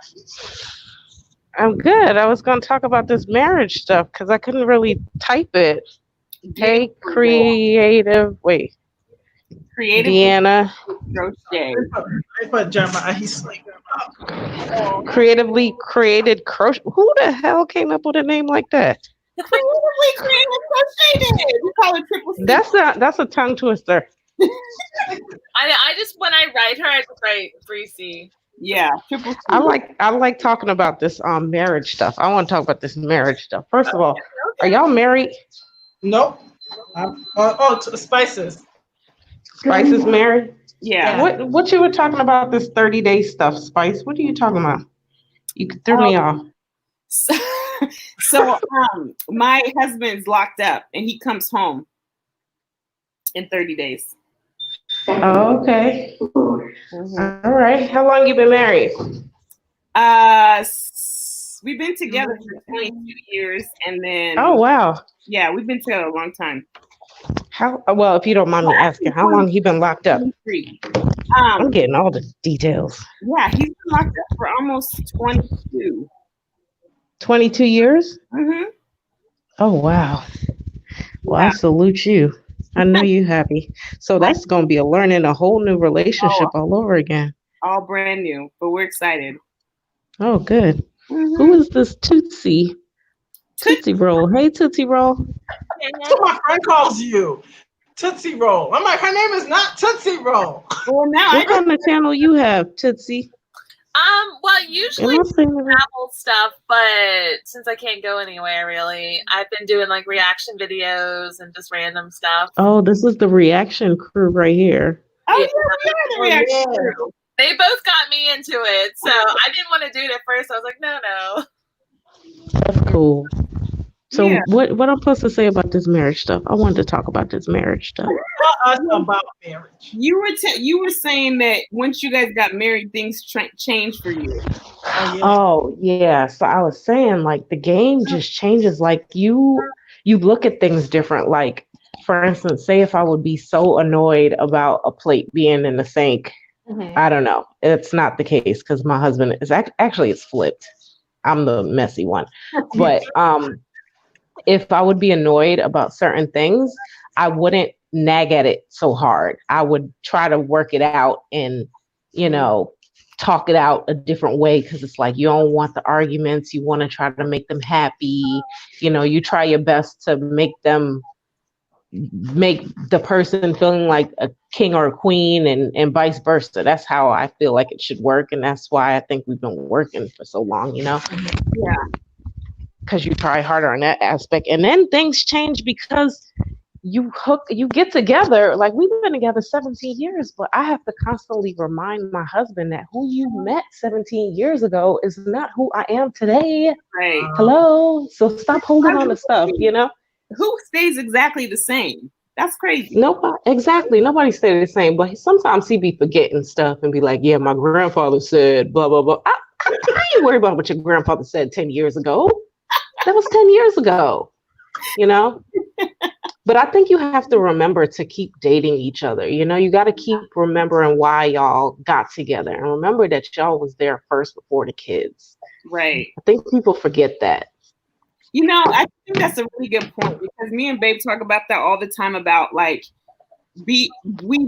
I'm good. I was going to talk about this marriage stuff because I couldn't really type it. Hey, creative. Wait. Creative. Deanna. Crochet. I put Jeremiah. He's sleeping. Creatively created crochet. Who the hell came up with a name like that? Creatively created crochet. We call it triple C. That's a tongue twister. I just when I write her, I just write 3C. Yeah, triple C. I like talking about this marriage stuff. I want to talk about this marriage stuff. First of all, are y'all married? Nope. Spices. Spices married? Yeah. What you were talking about this 30-day stuff, Spice? What are you talking about? You threw me off. So my husband's locked up and he comes home in 30 days. Oh, okay. Mm-hmm. All right. How long you been married? We've been together for 22 years, and then. Oh wow. Yeah, we've been together a long time. Well, if you don't mind me asking, how long he been locked up? I'm getting all the details. Yeah, he's been locked up for almost 22. 22 years? Mm-hmm. Oh wow. Well, I salute you. I know you happy. So that's going to be a whole new relationship all over again. All brand new, but we're excited. Oh, good. Mm-hmm. Who is this Tootsie? Tootsie Roll. Hey, Tootsie Roll. That's what my friend calls you. Tootsie Roll. I'm like, her name is not Tootsie Roll. Well, now what kind of channel you have, Tootsie? Well, usually travel stuff, but since I can't go anywhere really, I've been doing like reaction videos and just random stuff. Oh, this is the reaction crew right here. Oh, yeah, the reaction crew. They both got me into it, so I didn't want to do it at first. I was like, no. That's cool. So Yeah. what I'm supposed to say about this marriage stuff? I wanted to talk about this marriage stuff. Tell us about marriage. You were saying that once you guys got married, things changed for you. Oh yeah. So I was saying like the game just changes. Like you look at things different. Like for instance, say if I would be so annoyed about a plate being in the sink, I don't know. It's not the case because my husband is actually it's flipped. I'm the messy one. But if I would be annoyed about certain things, I wouldn't nag at it so hard. I would try to work it out and, you know, talk it out a different way because it's like you don't want the arguments. You want to try to make them happy. You know, you try your best to make the person feeling like a king or a queen and vice versa. That's how I feel like it should work. And that's why I think we've been working for so long, you know? Yeah. Because you try harder on that aspect. And then things change because you get together. Like we've been together 17 years, but I have to constantly remind my husband that who you met 17 years ago is not who I am today. Right. Hello. So stop holding on to stuff, you know? Who stays exactly the same? That's crazy. Nobody, exactly. Nobody stayed the same, but sometimes he be forgetting stuff and be like, yeah, my grandfather said blah, blah, blah. I ain't worried about what your grandfather said 10 years ago. That was 10 years ago, you know? But I think you have to remember to keep dating each other. You know, you got to keep remembering why y'all got together and remember that y'all was there first before the kids. Right. I think people forget that. You know, I think that's a really good point because me and Babe talk about that all the time about like we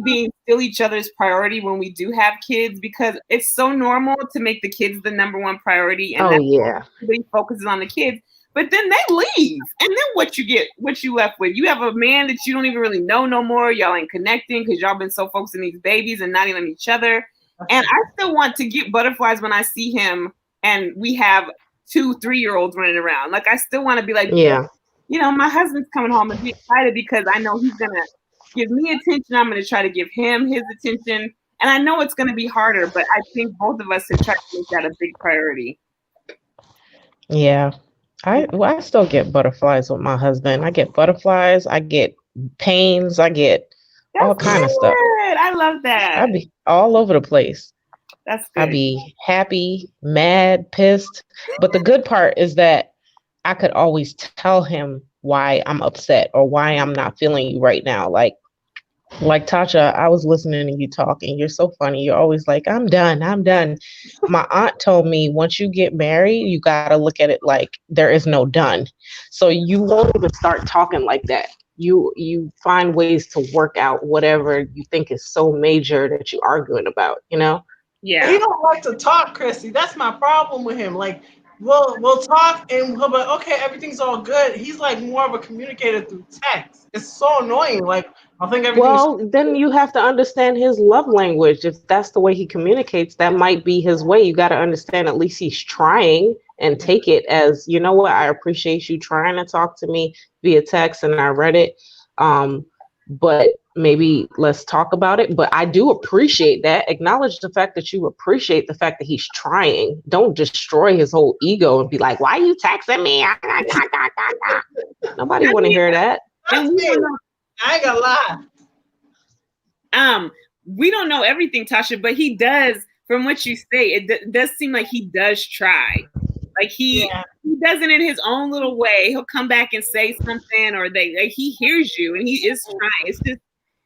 being still each other's priority when we do have kids because it's so normal to make the kids the number one priority and everybody focuses on the kids. But then they leave. And then what you left with? You have a man that you don't even really know no more. Y'all ain't connecting because y'all been so focused on these babies and not even each other. And I still want to get butterflies when I see him and we have 2-3-year-olds running around. Like I still want to be like, yeah, you know, my husband's coming home and be excited because I know he's gonna give me attention. I'm gonna try to give him his attention. And I know it's gonna be harder, but I think both of us have tried to make that a big priority. Yeah. I still get butterflies with my husband. I get butterflies, I get pains, I get all kind of stuff. I love that. I be all over the place. That's good. I be happy, mad, pissed. But the good part is that I could always tell him why I'm upset or why I'm not feeling you right now. Like Tasha, I was listening to you talk and you're so funny. You're always like, I'm done. My aunt told me once you get married, you got to look at it like there is no done. So you won't even start talking like that. You find ways to work out whatever you think is so major that you're arguing about, you know? Yeah. He don't like to talk, Chrissy. That's my problem with him. Like, we'll talk and he'll be like, okay, everything's all good. He's like more of a communicator through text. It's so annoying. Like, I think everything's... Well, then you have to understand his love language. If that's the way he communicates, that might be his way. You got to understand at least he's trying and take it as, you know what, I appreciate you trying to talk to me via text and I read it. But maybe let's talk about it. But I do appreciate that. Acknowledge the fact that you appreciate the fact that he's trying. Don't destroy his whole ego and be like, why are you texting me? Nobody want to hear that. That's me. I ain't gonna lie. We don't know everything, Tasha, but he does, from what you say, it does seem like he does try. Like he does it in his own little way. He'll come back and say something, or he hears you and he is trying. It's just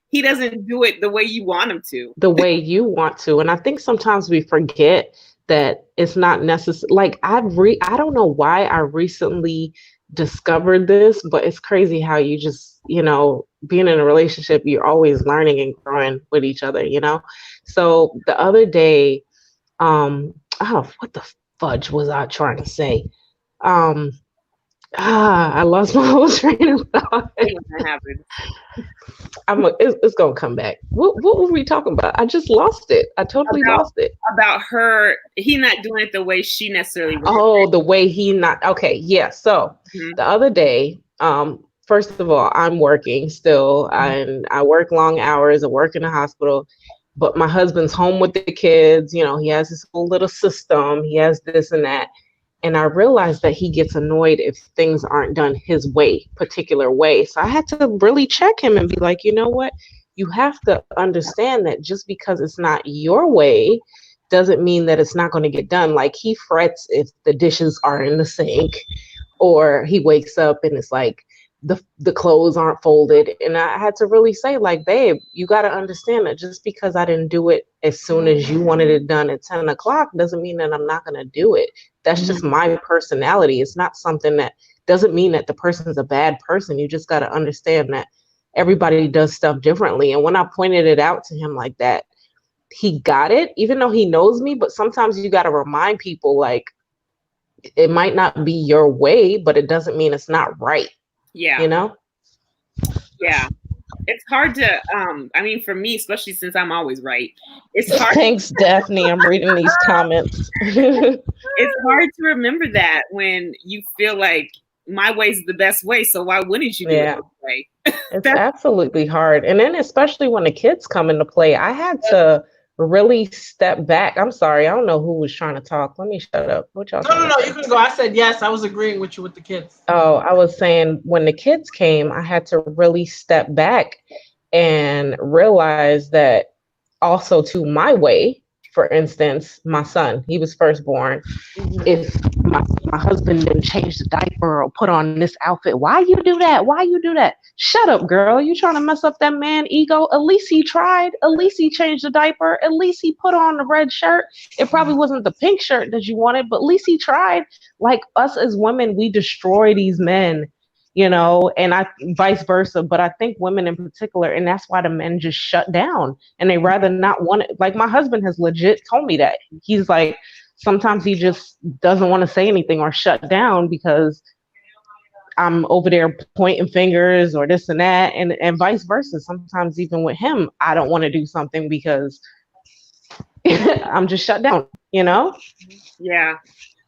he doesn't do it the way you want him to. The way you want to. And I think sometimes we forget that it's not necessary. Like I don't know why I recently discovered this, but it's crazy how you just, you know, being in a relationship, you're always learning and growing with each other, you know? So the other day, what the fudge was I trying to say? I lost my whole train of thought. It's gonna come back. What were we talking about? I just lost it. I totally lost it. About he not doing it the way she necessarily would. Oh, the way he not. Okay, yeah. So the other day, first of all, I'm working still, and I work long hours. I work in the hospital, but my husband's home with the kids. You know, he has his whole little system. He has this and that. And I realized that he gets annoyed if things aren't done his way, particular way. So I had to really check him and be like, you know what? You have to understand that just because it's not your way doesn't mean that it's not going to get done. Like, he frets if the dishes are in the sink, or he wakes up and it's like the clothes aren't folded. And I had to really say, like, babe, you got to understand that just because I didn't do it as soon as you wanted it done at 10 o'clock doesn't mean that I'm not going to do it. That's just my personality. It's not something that doesn't mean that the person's a bad person. You just got to understand that everybody does stuff differently. And when I pointed it out to him like that, he got it, even though he knows me. But sometimes you got to remind people, like, it might not be your way, but it doesn't mean it's not right. Yeah. You know? Yeah. It's hard to, I mean, for me, especially since I'm always right, it's hard. Thanks, Daphne. I'm reading these comments. It's hard to remember that when you feel like my way's the best way. So why wouldn't you do it this way? It's absolutely hard. And then especially when the kids come into play, I had to really step back. I'm sorry. I don't know who was trying to talk. Let me shut up. What y'all No, you can go. I said yes. I was agreeing with you with the kids. Oh, I was saying when the kids came, I had to really step back and realize that also to my way. For instance, my son, he was firstborn. If my husband didn't change the diaper or put on this outfit, why you do that? Why you do that? Shut up, girl. You trying to mess up that man ego? At least he tried. At least he changed the diaper. At least he put on the red shirt. It probably wasn't the pink shirt that you wanted, but at least he tried. Like, us as women, we destroy these men, you know, and vice versa. But I think women in particular, and that's why the men just shut down and they rather not want it. Like, my husband has legit told me that. He's like, sometimes he just doesn't want to say anything or shut down because I'm over there pointing fingers or this and that, and vice versa. Sometimes even with him, I don't want to do something because I'm just shut down, you know? Yeah.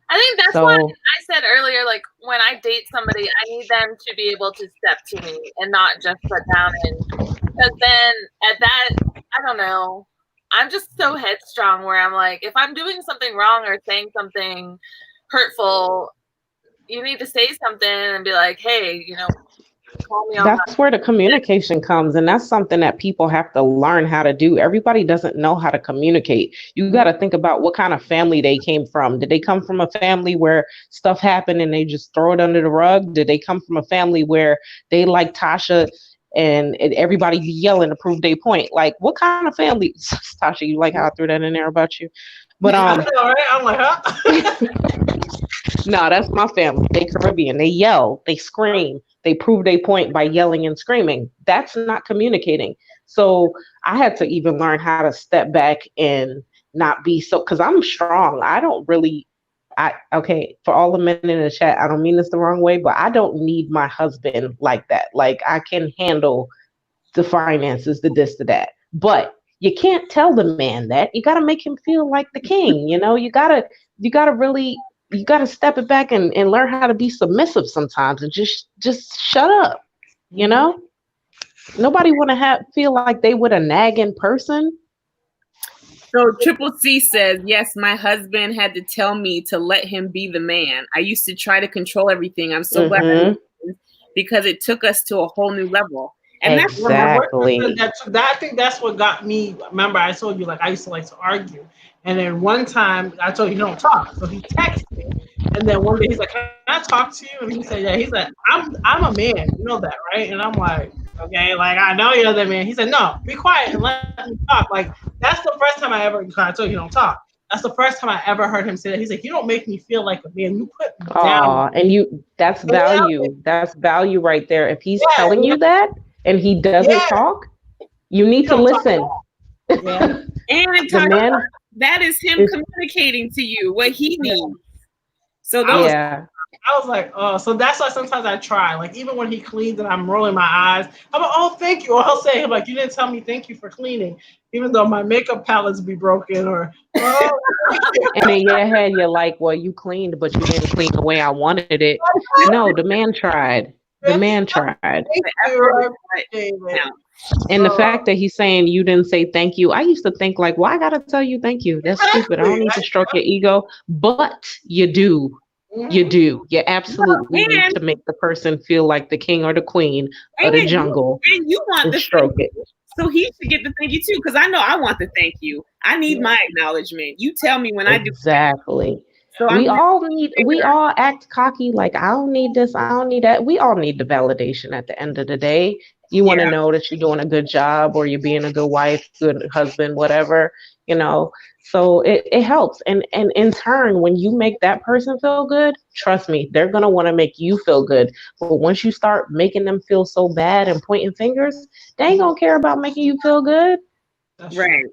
I think that's why I said earlier, like, when I date somebody, I need them to be able to step to me and not just sit down. And because then at that, I don't know, I'm just so headstrong where I'm like, if I'm doing something wrong or saying something hurtful, you need to say something and be like, hey, you know, call me on that. That's where the communication comes, and that's something that people have to learn how to do. Everybody doesn't know how to communicate. You got to think about what kind of family they came from. Did they come from a family where stuff happened and they just throw it under the rug? Did they come from a family where they like Tasha and everybody be yelling to prove their point? Like, what kind of family? Tasha, you like how I threw that in there about you? But I know, right? I'm like, huh? No, that's my family. They Caribbean. They yell, they scream, they prove their point by yelling and screaming. That's not communicating. So I had to even learn how to step back and not be so, because I'm strong. I don't really, okay, for all the men in the chat, I don't mean this the wrong way, but I don't need my husband like that. Like, I can handle the finances, the this, the that. But you can't tell the man that. You got to make him feel like the king. You know, you got to really, you got to step it back and learn how to be submissive sometimes and just shut up. You know, nobody want to feel like they with a nagging person. So Triple C says, yes, my husband had to tell me to let him be the man. I used to try to control everything. I'm so glad because it took us to a whole new level. And exactly. I think that's what got me. Remember, I told you, like, I used to like to argue. And then one time I told him, you don't talk. So he texted me. And then one day he's like, can I talk to you? And he said, yeah. He's like, I'm a man. You know that, right? And I'm like, okay, like, I know you're the man. He said, no, be quiet and let me talk. Like, that's the first time I told you, you don't talk. That's the first time I ever heard him say that. He's like, you don't make me feel like a man. You put me down. And that's value. That's value right there. If he's telling you that and he doesn't talk, you need to listen. Yeah. And that is him communicating to you what he needs. So I was like, oh, so that's why sometimes I try. Like, even when he cleans and I'm rolling my eyes, I'm like, oh, thank you. Or I'll say, I'm like, you didn't tell me thank you for cleaning, even though my makeup palettes be broken. Or and in your head, you're like, well, you cleaned, but you didn't clean the way I wanted it. No, the man tried. The man tried. And the fact that he's saying you didn't say thank you, I used to think, like, why I gotta tell you thank you? That's stupid. I don't need to stroke your ego, but you do. You do. You absolutely need to make the person feel like the king or the queen of the jungle. And you want and the stroke it. So he should get the thank you too, because I know I want the thank you. I need my acknowledgement. You tell me when I do. Exactly. So we all act cocky, like I don't need this, I don't need that. We all need the validation at the end of the day. You want to know that you're doing a good job or you're being a good wife, good husband, whatever, you know. So it helps. And in turn, when you make that person feel good, trust me, they're gonna want to make you feel good. But once you start making them feel so bad and pointing fingers, they ain't gonna care about making you feel good. Right.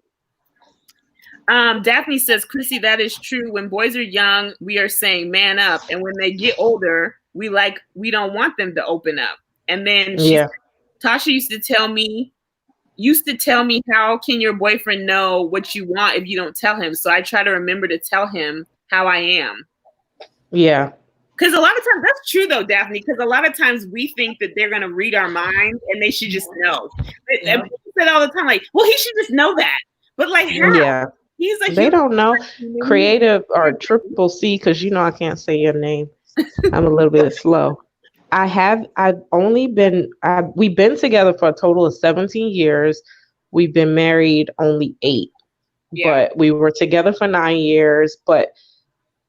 Daphne says, Chrissy, that is true. When boys are young, we are saying man up. And when they get older, we don't want them to open up. And then Tasha used to tell me, how can your boyfriend know what you want if you don't tell him? So I try to remember to tell him how I am. Yeah. Because a lot of times, that's true though, Daphne, because a lot of times we think that they're going to read our mind and they should just know. And people say all the time, like, well, he should just know that. But like, how? Yeah. He's like, they don't know. Creative or Triple C, because you know I can't say your name. I'm a little bit slow. We've been together for a total of 17 years. We've been married only 8. But we were together for 9 years,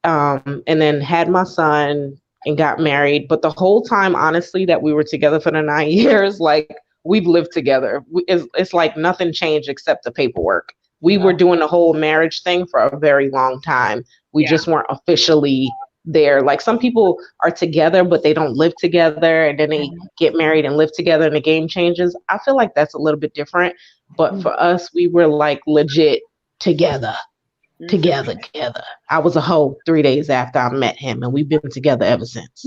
and then had my son and got married. But the whole time, honestly, that we were together for the 9 years, like we've lived together. It's like nothing changed except the paperwork. We were doing the whole marriage thing for a very long time. We just weren't officially there. Like some people are together, but they don't live together, and then they get married and live together and the game changes. I feel like that's a little bit different. But for us, we were like legit together. I was a hoe 3 days after I met him, and we've been together ever since.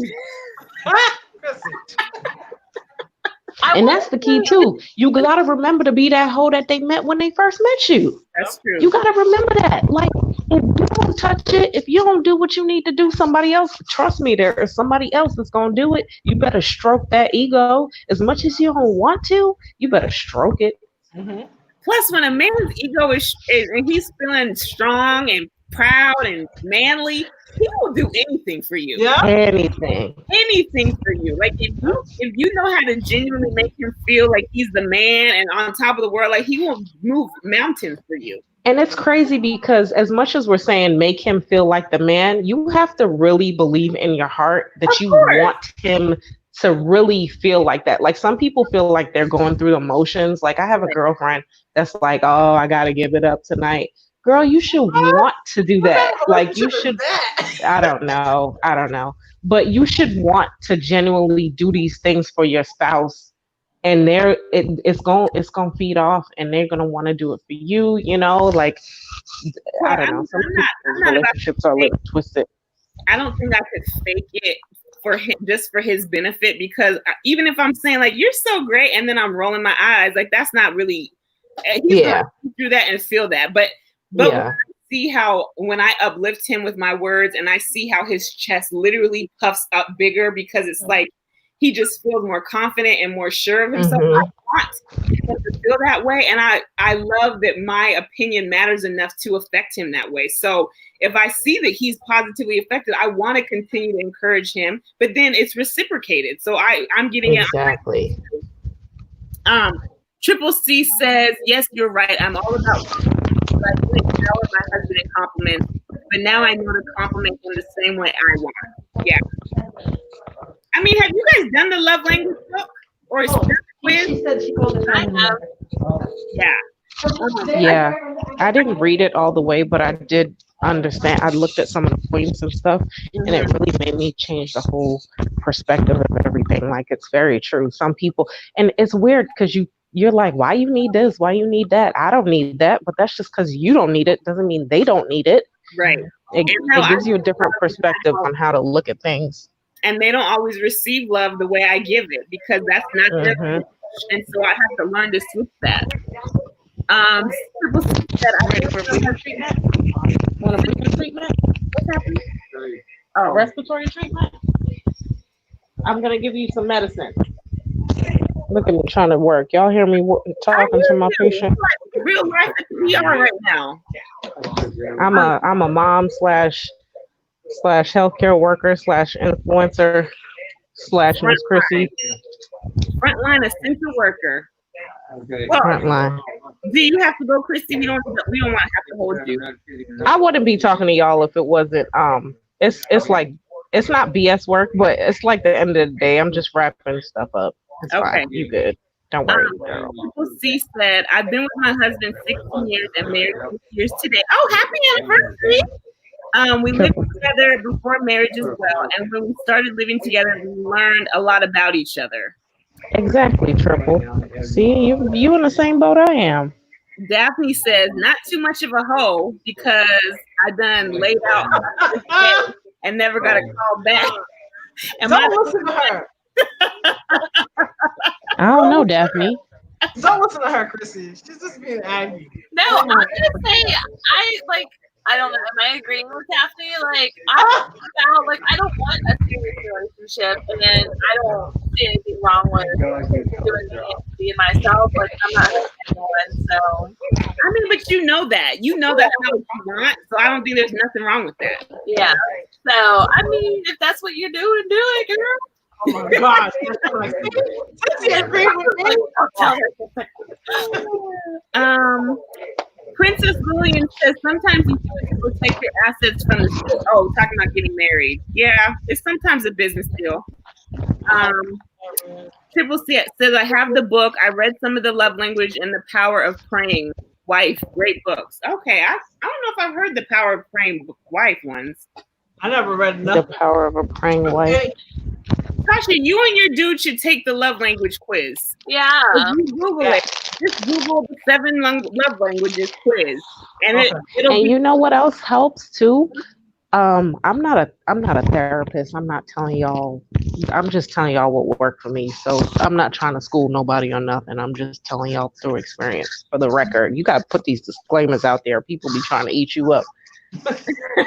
And that's the key too. You gotta remember to be that hoe that they met when they first met you. That's true. You gotta remember that. Like, if you don't touch it, if you don't do what you need to do, somebody else, trust me, there is somebody else that's gonna do it. You better stroke that ego as much as you don't want to. You better stroke it. Mm-hmm. Plus, when a man's ego is and he's feeling strong and proud and manly, he will do anything for you. Yeah, anything for you. Like if you know how to genuinely make him feel like he's the man and on top of the world, like he will move mountains for you. And it's crazy because as much as we're saying make him feel like the man, you have to really believe in your heart that you want him to really feel like that. Like some people feel like they're going through emotions. Like I have a girlfriend that's like, oh, I gotta give it up tonight. Girl, you should want to do that. Like you should, I don't know. But you should want to genuinely do these things for your spouse. And it's gonna feed off and they're gonna want to do it for you, you know, like I don't know. Some relationships are a little twisted. I don't think I could fake it for him just for his benefit, because even if I'm saying like you're so great and then I'm rolling my eyes, like that's not really he's gonna do that and feel that. But when I see how when I uplift him with my words and I see how his chest literally puffs up bigger because it's like he just feels more confident and more sure of himself. I want him to feel that way. And I love that my opinion matters enough to affect him that way. So if I see that he's positively affected, I want to continue to encourage him, but then it's reciprocated. So I'm getting exactly. Triple C says, yes, you're right. I'm all about I couldn't shower my husband in compliments, but now I know to compliment him the same way I want. Yeah. I mean, have you guys done the love language book or quiz? She said she called it. I have. Yeah. Yeah. I didn't read it all the way, but I did understand. I looked at some of the points and stuff, and it really made me change the whole perspective of everything. Like, it's very true. Some people, and it's weird because you're like, why you need this? Why you need that? I don't need that, but that's just because you don't need it. Doesn't mean they don't need it. Right. It gives you a different perspective on how to look at things. And they don't always receive love the way I give it because that's not their and so I have to learn to switch that. Ready for breathing treatment? Want a breathing treatment? What's happening? A respiratory treatment? I'm gonna give you some medicine. Look at me trying to work. Y'all hear me talking to my patient? Real life PR right now. I'm a mom / slash healthcare worker slash influencer slash Miss Chrissy. Frontline essential worker. Well, Frontline. do you have to go, Christy? We don't want to have to hold you. I wouldn't be talking to y'all if it wasn't it's like it's not BS work, but it's like the end of the day. I'm just wrapping stuff up. It's Okay. fine. You good. Don't worry. Pleasseeee said, I've been with my husband 16 years and married 6 years today. Oh, happy anniversary. We lived together before marriage as well. And when we started living together, we learned a lot about each other. Exactly, Triple. See, you in the same boat I am. Daphne says, not too much of a hoe because I done laid out and never got a call back. Don't listen to her. I don't know, Daphne. Don't listen to her, Chrissy. She's just being aggy. No, I'm gonna say I don't know. Am I agreeing with Daphne? Like I don't want a serious relationship, and then I don't see anything wrong with doing it, being myself. Like I'm not anyone, so. I mean, but you know that's not what you want, so I don't think there's nothing wrong with that. Yeah. So I mean, if that's what you're doing, do it, girl. Oh my gosh. Since you agree with me, I'll tell her. Princess Lillian says sometimes you people take your assets from the school. Oh, talking about getting married. Yeah, it's sometimes a business deal. Triple C says I have the book. I read some of the love language and the power of praying. Wife, great books. Okay, I don't know if I've heard the power of praying wife ones. I never read nothing. The power of a praying wife. Tasha, you and your dude should take the love language quiz. Yeah. You Google it. Just Google the 7 love languages quiz, and it'll. And you know what else helps too? I'm not a therapist. I'm not telling y'all. I'm just telling y'all what worked for me. So I'm not trying to school nobody or nothing. I'm just telling y'all through experience. For the record, you got to put these disclaimers out there. People be trying to eat you up.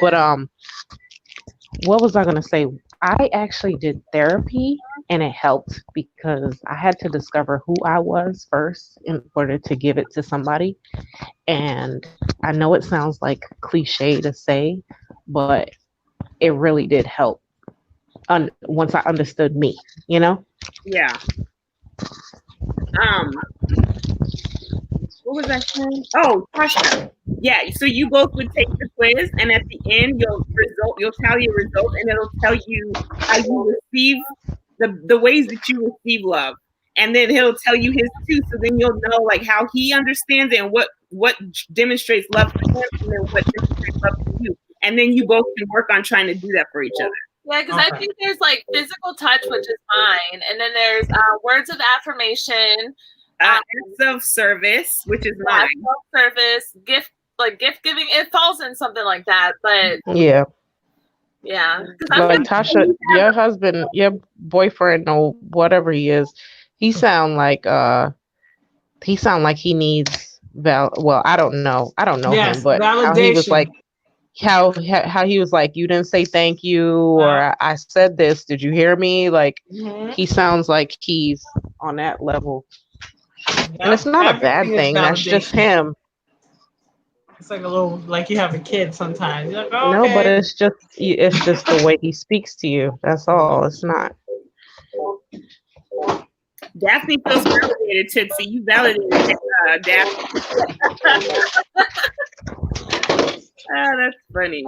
But what was I gonna say? I actually did therapy and it helped because I had to discover who I was first in order to give it to somebody. And I know it sounds like cliche to say, but it really did help once I understood me, you know? Yeah. What was I saying? Oh, Tasha. Yeah, so you both would take the quiz, and at the end, you'll tell your result, and it'll tell you how you receive the ways that you receive love, and then he'll tell you his too. So then you'll know like how he understands it and what demonstrates love to him, and then what demonstrates love to you, and then you both can work on trying to do that for each other. Yeah, because I think there's like physical touch, which is mine, and then there's words of affirmation. Acts of service, which is mine. Service, gift giving. It falls in something like that, but yeah. Like Tasha, your husband, your boyfriend, or whatever he is, he sound like he needs well, I don't know him, but how he was like how he was like, you didn't say thank you, or I said this, did you hear me? Like he sounds like he's on that level. And it's not a bad thing. That's just him. It's like a little, like you have a kid sometimes. You're like, oh, no, okay. but it's just the way he speaks to you. That's all. It's not. Daphne feels validated, Tootsie. You validated Daphne. That's funny.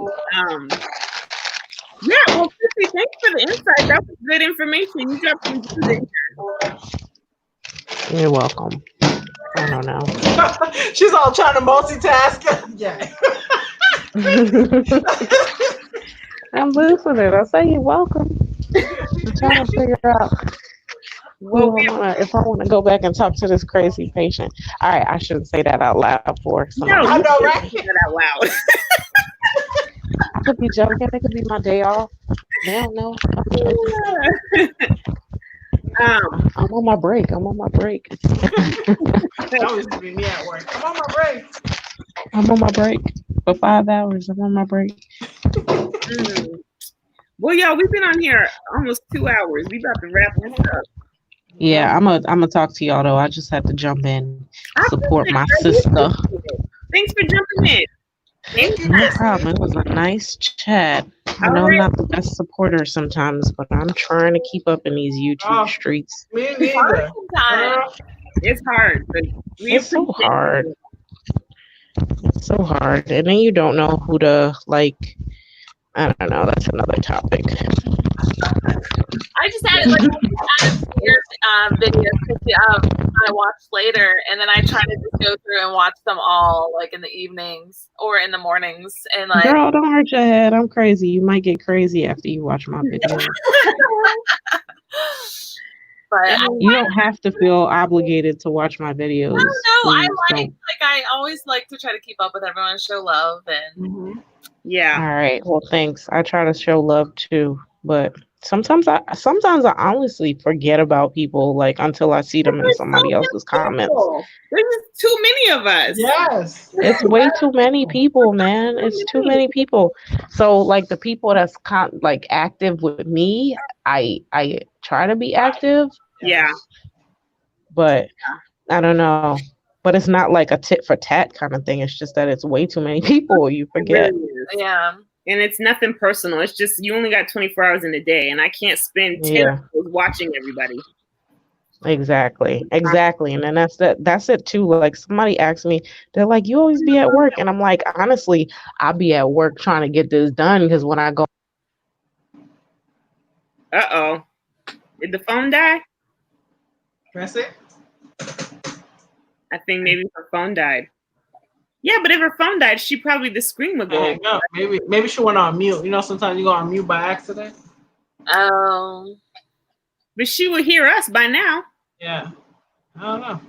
Yeah, well, Tootsie, thanks for the insight. That was good information. You dropped some good in here. You're welcome. I don't know. She's all trying to multitask. Yeah. I'm losing it. I say you're welcome. I'm trying to figure out if I want to go back and talk to this crazy patient. All right, I shouldn't say that out loud for somebody. No, I know, right? Say that out loud. I could be joking. It could be my day off. They don't know. I'm on my break. That was me at work. I'm on my break for 5 hours. I'm on my break. Well, y'all, we've been on here almost 2 hours. We about to wrap this up. Yeah, I'm gonna talk to y'all though. I just had to jump in, support my sister. Thanks for jumping in. Thank you, No Chrissy. problem. It was a nice chat. I know All I'm right. not the best supporter sometimes, but I'm trying to keep up in these YouTube Oh, streets. me neither. Sometimes. Girl, It's hard, but we It's so appreciate hard. it. It's so hard. And then you don't know who to like. I don't know. That's another topic. I just added like weird videos I watched later, and then I try to just go through and watch them all like in the evenings or in the mornings, and like. Girl, don't hurt your head. I'm crazy. You might get crazy after you watch my videos. But You don't have to feel obligated to watch my videos. no, I Please don't. I always like to try to keep up with everyone, show love, and Yeah. All right. Well, thanks. I try to show love too, but sometimes I honestly forget about people like until I see them in There's somebody so else's many comments. people. There's just too many of us. yes. It's way too many people, man. It's too many people. So like the people that's like active with me, I try to be active, Yeah. but I don't know. But it's not like a tit for tat kind of thing. It's just that it's way too many people. You It forget. really is. yeah. And it's nothing personal. It's just you only got 24 hours in a day, and I can't spend 10 Yeah. hours watching everybody. Exactly. And then that's it too. Like somebody asked me, they're like, you always be at work. And I'm like, honestly, I'll be at work trying to get this done because when I go Uh-oh. Did the phone die? Press it. I think maybe her phone died. Yeah, but if her phone died, the screen would go. No, maybe she went on mute. You know, sometimes you go on mute by accident. Oh. But she will hear us by now. Yeah. I don't know.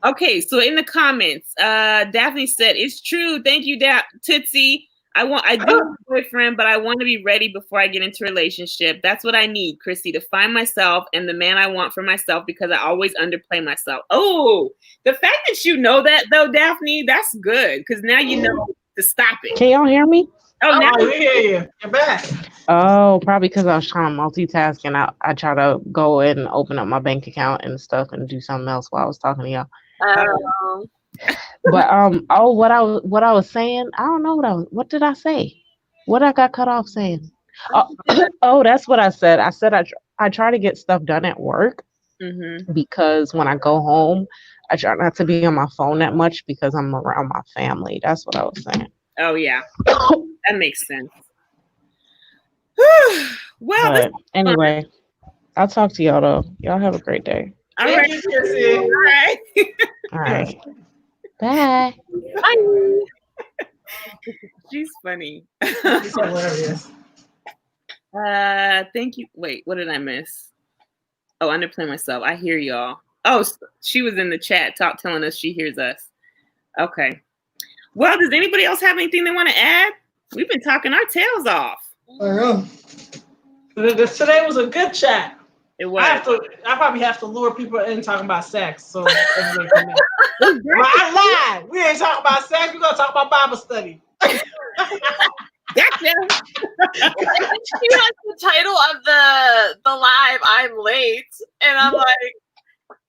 Okay, so in the comments, Daphne said, it's true. Thank you, Tootsie. I do have a boyfriend, but I want to be ready before I get into a relationship. That's what I need, Chrissy, to find myself and the man I want for myself because I always underplay myself. Oh, the fact that you know that though, Daphne, that's good because now you know to stop it. Can y'all hear me? Oh, now we hear you. You're back. Oh, probably because I was trying to multitask and I try to go in and open up my bank account and stuff and do something else while I was talking to y'all. But what I was saying, I don't know what did I say? What I got cut off saying? Oh, that's what I said. I said I try to get stuff done at work because when I go home, I try not to be on my phone that much because I'm around my family. That's what I was saying. Oh yeah, that makes sense. Well, but anyway, I'll talk to y'all though. Y'all have a great day. All right. All right. All right. Bye. Bye. She's funny. She's hilarious. Thank you. Wait, what did I miss? Oh, underplay myself. I hear y'all. Oh, she was in the chat telling us she hears us. Okay. Well, does anybody else have anything they want to add? We've been talking our tails off. I know. Today was a good chat. It was. I probably have to lure people in talking about sex. So everybody come in. Well, I lied. We ain't talking about sex. We're gonna talk about Bible study. Gotcha. She has the title of the live. I'm late, and I'm like,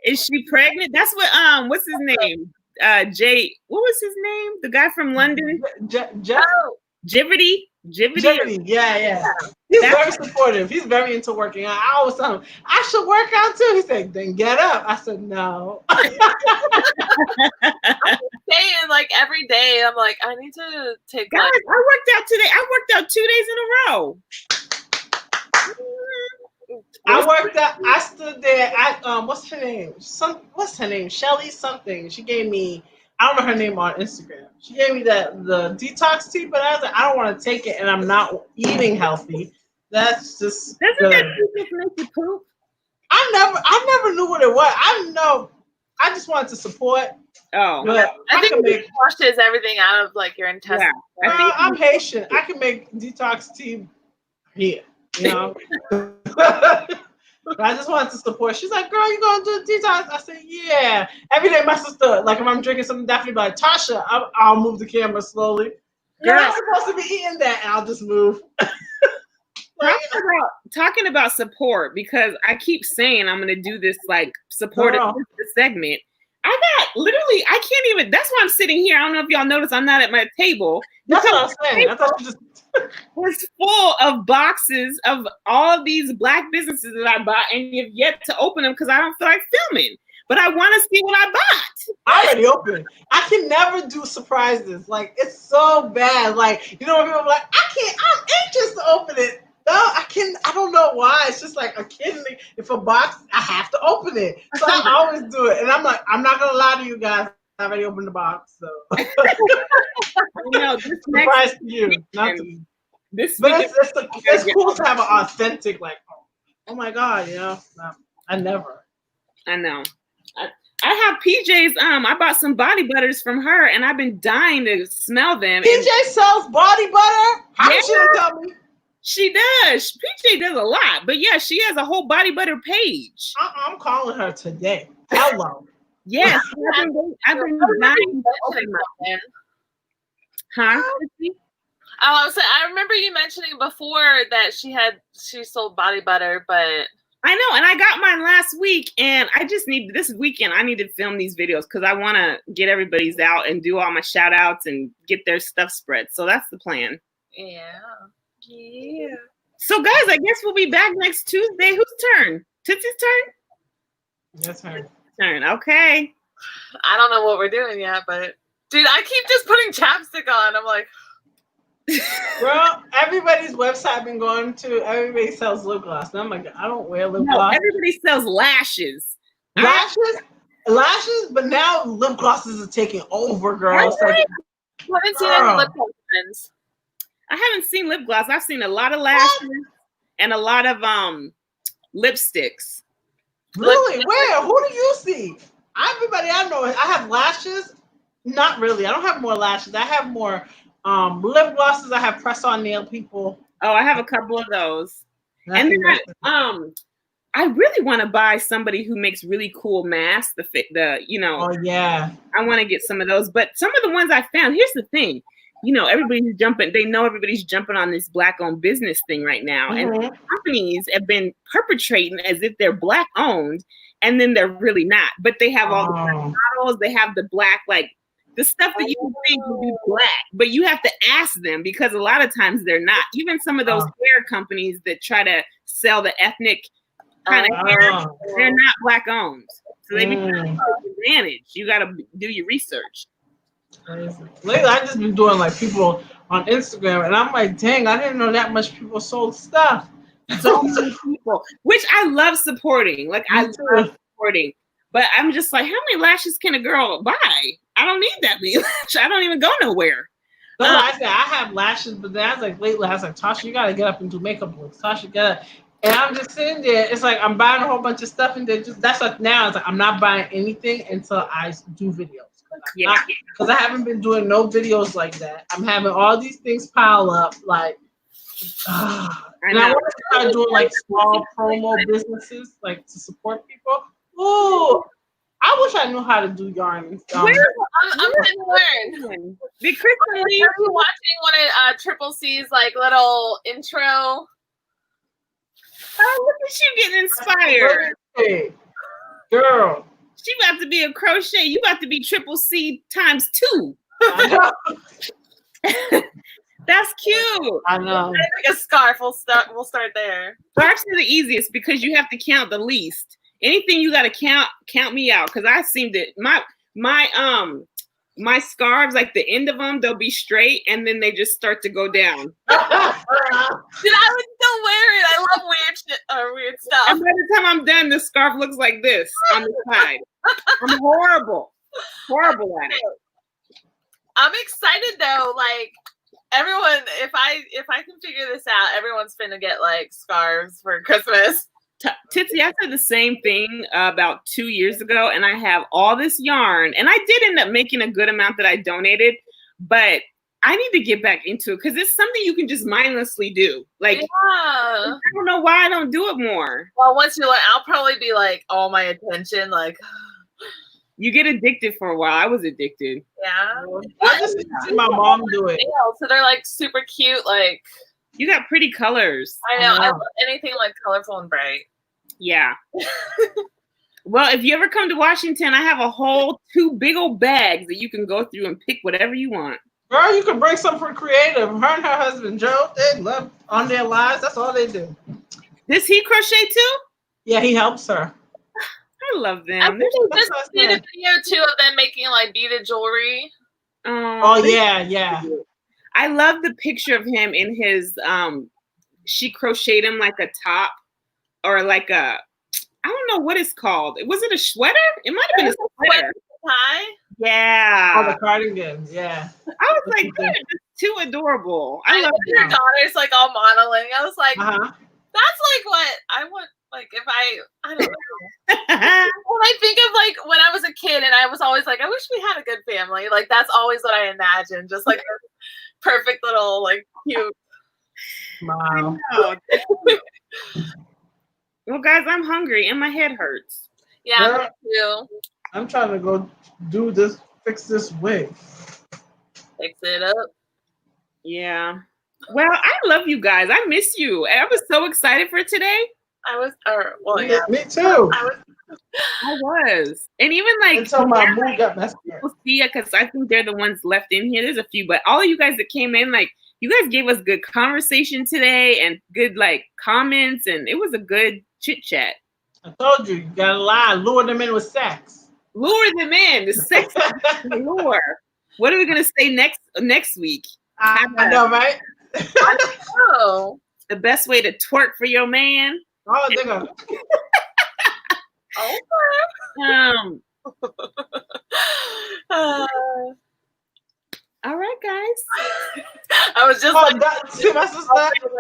is she pregnant? That's what. What's his name? Jay. What was his name? The guy from London. Jivity. Yeah. He's very supportive. He's very into working out. I always tell him, I should work out too. He said, then get up. I said, no. I'm saying like every day, I'm like, I need to take. Guys, I worked out today. I worked out 2 days in a row. I worked out. I stood there. What's her name? What's her name? Shelly something. She gave me. I don't know her name on Instagram. She gave me the detox tea, but I was like, I don't want to take it, and I'm not eating healthy. That's just. Doesn't that just make you poop? I never knew what it was. I didn't know. I just wanted to support. Oh, but I think it flushes everything out of like your intestines. Yeah. I'm Haitian. I can make detox tea here. You know. But I just wanted to support. She's like, girl, you gonna do a detox? I said, yeah. Every day my sister, like if I'm drinking something, definitely be like, Tasha, I'll move the camera slowly. Girl, I'm supposed to be eating that, and I'll just move. Talking about support, because I keep saying I'm gonna do this like support segment. I got literally, I can't even, that's why I'm sitting here. I don't know if y'all notice I'm not at my table. That's what I'm saying. I thought you just it's full of boxes of all of these black businesses that I bought and you've yet to open them because I don't feel like filming. But I want to see what I bought. I already opened. I can never do surprises. Like, it's so bad. Like, you know, when people are like, I'm anxious to open it. No, I don't know why. It's just like a kid. If a box, I have to open it. So I always do it. And I'm like, I'm not going to lie to you guys. I already opened the box. So. No, this surprise to you. Not to me. But it's cool to have an authentic, like, oh my God, you know? No, I never. I know. I have PJ's. I bought some body butters from her, and I've been dying to smell them. PJ sells body butter? How did she tell me? She does. PJ does a lot, but yeah, she has a whole body butter page. I'm calling her today. Hello. Yes, I've been dying to open mine. Huh? I remember you mentioning before that she sold body butter, but I know, and I got mine last week, and I just need this weekend. I need to film these videos because I want to get everybody's out and do all my shout outs and get their stuff spread. So that's the plan. Yeah. So guys, I guess we'll be back next Tuesday. Whose turn? Tootsie's turn? That's her turn. Okay. I don't know what we're doing yet, but dude, I keep just putting chapstick on. I'm like, girl, everybody's website I've been going to, everybody sells lip gloss. And I'm like, I don't wear lip gloss. Everybody sells lashes. Lashes, but now lip glosses are taking over, girl. I haven't seen any lip gloss. I haven't seen lip gloss. I've seen a lot of lashes and a lot of lipsticks. Really? Where? Who do you see? Everybody I know, I have lashes. Not really. I don't have more lashes. I have more lip glosses. I have press-on nail people. Oh, I have a couple of those. And then I really want to buy somebody who makes really cool masks. Oh yeah. I want to get some of those. But some of the ones I found. Here's the thing. You know, everybody's jumping. They know everybody's jumping on this Black-owned business thing right now, and companies have been perpetrating as if they're Black-owned, and then they're really not. But they have all the Black models. They have the Black, like the stuff that you think would be Black, but you have to ask them because a lot of times they're not. Even some of those hair companies that try to sell the ethnic kind of hair, they're not Black-owned, so they become an advantage. You got to do your research. Lately, I've just been doing like people on Instagram, and I'm like, dang, I didn't know that much people sold stuff. So many people, which I love supporting. Like I love supporting, but I'm just like, how many lashes can a girl buy? I don't need that many lashes. I don't even go nowhere. No, I said I have lashes, but then I was like, lately, I was like, Tasha, you gotta get up and do makeup looks. Tasha, get up. And I'm just sitting there. It's like I'm buying a whole bunch of stuff, and then that's like now. It's like I'm not buying anything until I do videos. Yeah, because I haven't been doing no videos like that. I'm having all these things pile up, like, and I want to start doing like small promo businesses, like to support people. Ooh, I wish I knew how to do yarn and stuff. I'm trying to learn. Did Kristen leave? Are you watching one of Pleasseee's like little intro? Oh, look at you getting inspired, girl. She about to be a crochet. You about to be Pleasseeee times 2. That's cute. I know. Like a scarf. We'll start there. Scarves are the easiest because you have to count the least. Anything you got to count me out because I seem to my scarves, like the end of them, they'll be straight and then they just start to go down. Dude, I would still wear it. I love weird stuff. And by the time I'm done, the scarf looks like this on the side. I'm horrible at it. I'm excited though. Like everyone, if I can figure this out, everyone's finna get like scarves for Christmas. Titsy, I said the same thing about 2 years ago, and I have all this yarn, and I did end up making a good amount that I donated, but I need to get back into it because it's something you can just mindlessly do. Like, I don't know why I don't do it more. Well, once you learn, I'll probably be like all my attention, like. You get addicted for a while. I was addicted. Yeah. I just see my mom do it. So they're like super cute. Like you got pretty colors. I know. I love anything like colorful and bright. Yeah. Well, if you ever come to Washington, I have a whole 2 big old bags that you can go through and pick whatever you want. Girl, you can bring some for creative. Her and her husband Joe, they love on their lives. That's all they do. Does he crochet too? Yeah, he helps her. I love them. I think they just did a video too of them making like beaded jewelry. Oh yeah. I love the picture of him in his she crocheted him like a top or like a, I don't know what it's called. Was it a sweater? It might have been a sweater. Tie? Yeah. Oh, the cardigan. Yeah. I was like, they're just too adorable. I love your them. daughter's like all modeling. I was like, Uh-huh. that's like what I want. Like if I don't know. When I think of like when I was a kid and I was always like, I wish we had a good family. Like that's always what I imagined. Just like a perfect little like cute. Wow. Well, guys, I'm hungry and my head hurts. Yeah, Girl, me too. I'm trying to go do this, fix this wig. Fix it up. Yeah. Well, I love you guys. I miss you. I was so excited for today. Yeah, me too. I was. And even like Until my mood got messed up. Pleasseeee, because I think they're the ones left in here. There's a few, but all of you guys that came in, like you guys gave us good conversation today and good like comments, and it was a good chit chat. I told you gotta lie, lure them in with sex. Lure them in. The sex lure. What are we gonna say next week? I know, right? Oh. The best way to twerk for your man. Oh, they go. All right, guys. I was just see my sister.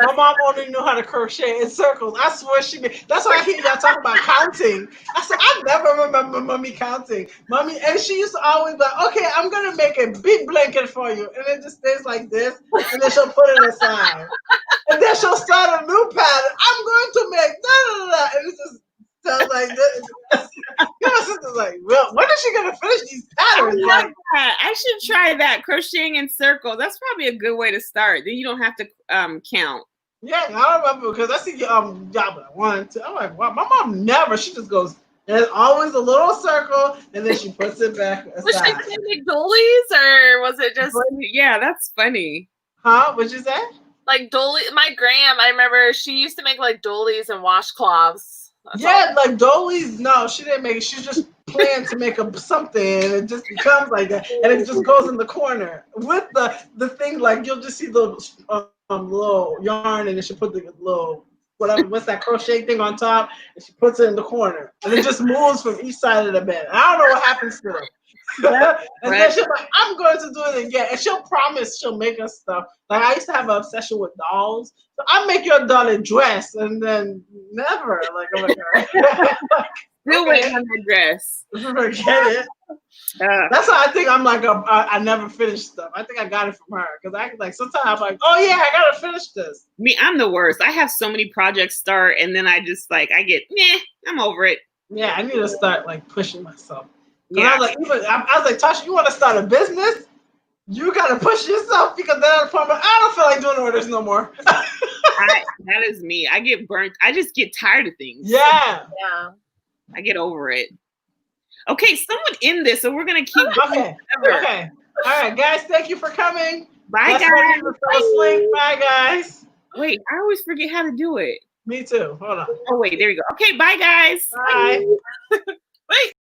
My mom only knew how to crochet in circles. I swear she did. That's why I hear y'all talk about counting. I said I never remember mommy counting. Mommy, and she used to always be like, "Okay, I'm gonna make a big blanket for you," and it just stays like this, and then she'll put it aside, and then she'll start a new pattern. I'm going to make and it just sounds like this. My sister's like, well, when is she gonna finish these patterns? I should try that, crocheting in circles. That's probably a good way to start. Then you don't have to count. Yeah, I remember because I see y'all 1, 2. I'm like, wow, my mom never. She just goes. There's always a little circle, and then she puts it back aside. Was she making dollies, or was it just? Yeah, that's funny. Huh? What'd you say? Like dolly. My gram, I remember she used to make like dollies and washcloths. Yeah, like dollies. No, she didn't make it. She just planned to make something, and it just becomes like that, and it just goes in the corner with the thing. Like you'll just see the little yarn, and then she put the little whatever. What's that crochet thing on top? And she puts it in the corner, and it just moves from each side of the bed. I don't know what happens to it. And then she'll be like, I'm going to do it again. And she'll promise she'll make us stuff. Like I used to have an obsession with dolls. So I'll make your doll a dress, and then never. Like, oh my God. Still waiting on that dress. Forget it. That's why I think I'm like, I never finished stuff. I think I got it from her. Because I like sometimes I'm like, oh yeah, I got to finish this. Me, I'm the worst. I have so many projects start, and then I just like, I get, I'm over it. Yeah, I need to start like pushing myself. Yeah. I was like, Tasha, you want to start a business? You gotta push yourself because then I don't feel like doing orders no more. That is me. I get burnt. I just get tired of things. Yeah. I get over it. Okay, someone end this, so we're gonna keep. Okay. Okay. All right, guys. Thank you for coming. Bye, guys. Bye, guys. Wait, I always forget how to do it. Me too. Hold on. Oh wait, there you go. Okay, bye, guys. Bye. Wait.